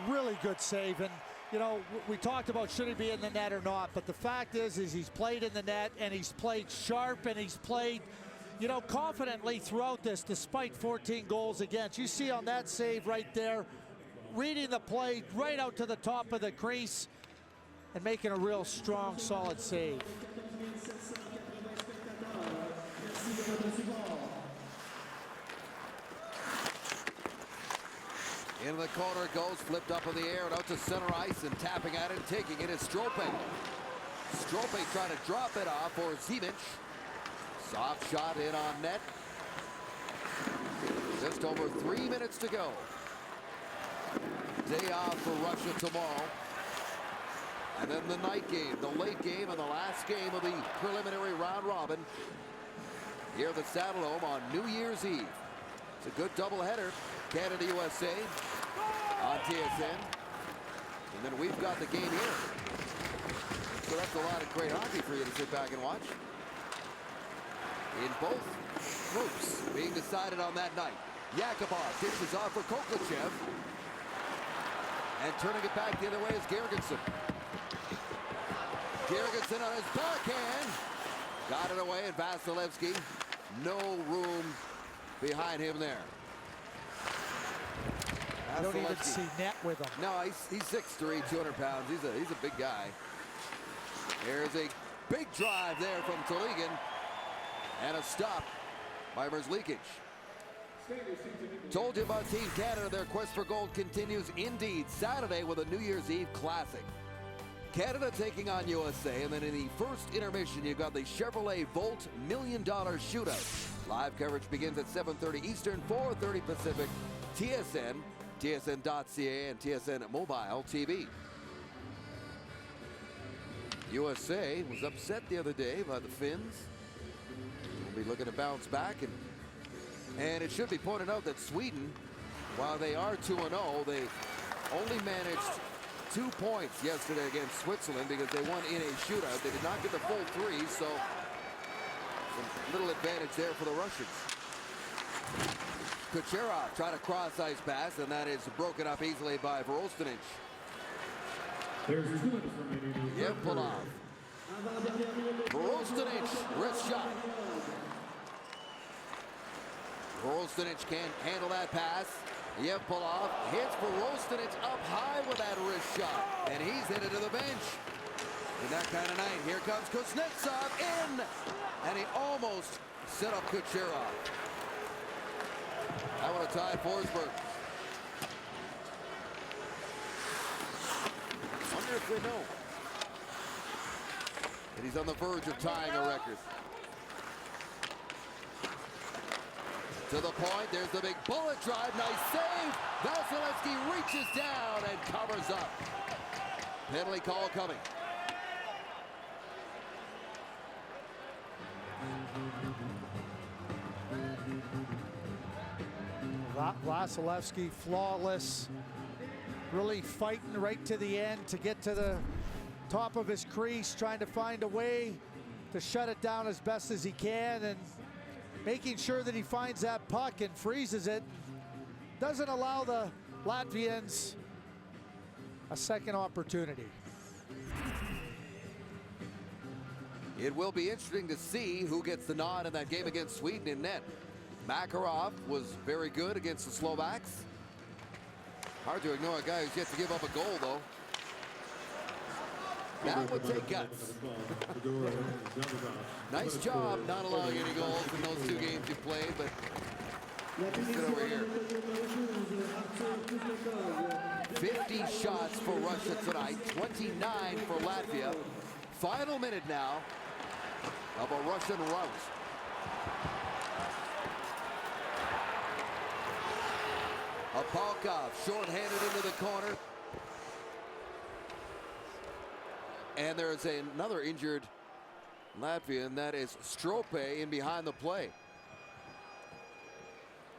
Really good save. And, you know, we talked about should he be in the net or not. But the fact is he's played in the net and he's played sharp and he's played, you know, confidently throughout this despite 14 goals against. You see on that save right there, reading the play right out to the top of the crease and making a real strong, solid save. Into the corner it goes, flipped up in the air and out to center ice, and tapping at it and taking it is Strope. Strope trying to drop it off for Ziemic. Soft shot in on net. Just over 3 minutes to go. Day off for Russia tomorrow. And then the night game, the late game, and the last game of the preliminary round robin here at the Saddledome on New Year's Eve. It's a good doubleheader. Canada, USA on TSN. And then we've got the game here. So that's a lot of great hockey for you to sit back and watch. In both groups being decided on that night. Yakubov dishes off for Koklachev. And turning it back the other way is Gergensen. Gergensen on his backhand. Got it away, and Vasilevsky, no room behind him there. I don't even see net with him. No, he's 6'3", 200 pounds. He's a big guy. There's a big drive there from Toligan. And a stop by Merzlikins. Told you about Team Canada. Their quest for gold continues indeed Saturday with a New Year's Eve classic. Canada taking on USA, and then in the first intermission, you've got the Chevrolet Volt $1 Million Shootout. Live coverage begins at 7:30 Eastern, 4:30 Pacific. TSN, TSN.ca, and TSN Mobile TV. USA was upset the other day by the Finns. We'll be looking to bounce back, and it should be pointed out that Sweden, while they are 2-0, they only managed 2 points yesterday against Switzerland because they won in a shootout. They did not get the full 3, so some little advantage there for the Russians. Kucherov trying to cross-ice pass, and that is broken up easily by Vorostinich. There's 2 minutes remaining. Yevpalov. Vorostinich, wrist shot. Vorostinich can't handle that pass. Yevpalov hits Vorostinich up high with that wrist shot, and he's headed to the bench. In that kind of night, here comes Kuznetsov in, and he almost set up Kucherov. That would have tied Forsberg. Wonder if they know. And he's on the verge of tying a record. To the point, there's the big bullet drive, nice save. Vasilevsky reaches down and covers up. Penalty call coming. Vasilevsky flawless, really fighting right to the end to get to the top of his crease, trying to find a way to shut it down as best as he can, and making sure that he finds that puck and freezes it. Doesn't allow the Latvians a second opportunity. It will be interesting to see who gets the nod in that game against Sweden in net. Makarov was very good against the Slovaks. Hard to ignore a guy who's yet to give up a goal, though. That would take guts. Nice job not allowing any goals in those 2 games you played, but sit over here. 50 shots for Russia tonight, 29 for Latvia. Final minute now of a Russian rout. Apalkov short-handed into the corner. And there's another injured Latvian, that is Strope in behind the play.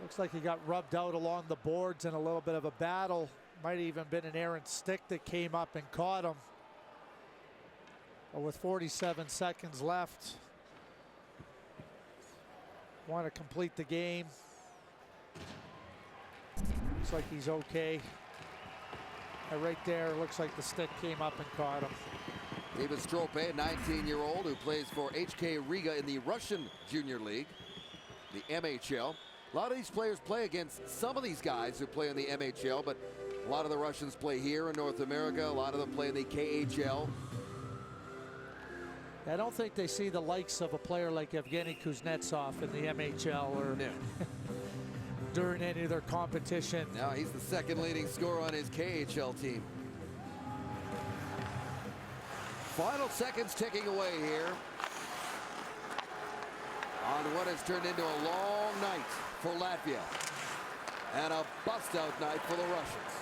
Looks like he got rubbed out along the boards in a little bit of a battle. Might have even been an errant stick that came up and caught him. But with 47 seconds left, want to complete the game. Looks like he's okay. Right there, looks like the stick came up and caught him. David Strope, a 19-year-old who plays for HK Riga in the Russian Junior League, the MHL. A lot of these players play against some of these guys who play in the MHL, but a lot of the Russians play here in North America. A lot of them play in the KHL. I don't think they see the likes of a player like Evgeny Kuznetsov in the MHL or during any of their competition. Now he's the second leading scorer on his KHL team. Final seconds ticking away here on what has turned into a long night for Latvia and a bust-out night for the Russians.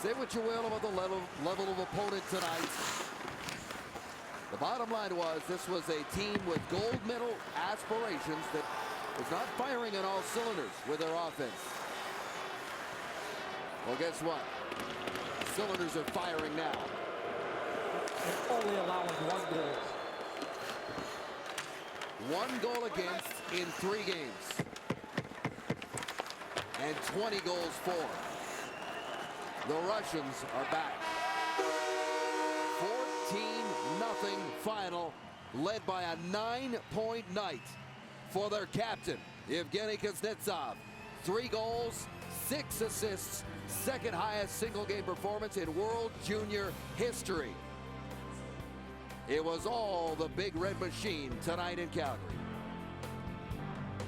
Say what you will about the level of opponent tonight. The bottom line was this was a team with gold medal aspirations that was not firing on all cylinders with their offense. Well, guess what? Cylinders are firing now. And only allowing 1 goal. 1 goal against in 3 games. And 20 goals for. The Russians are back. 14-0 final, led by a 9-point night for their captain, Evgeny Kuznetsov. 3 goals, 6 assists, second highest single game performance in World Junior history. It was all the Big Red Machine tonight in Calgary.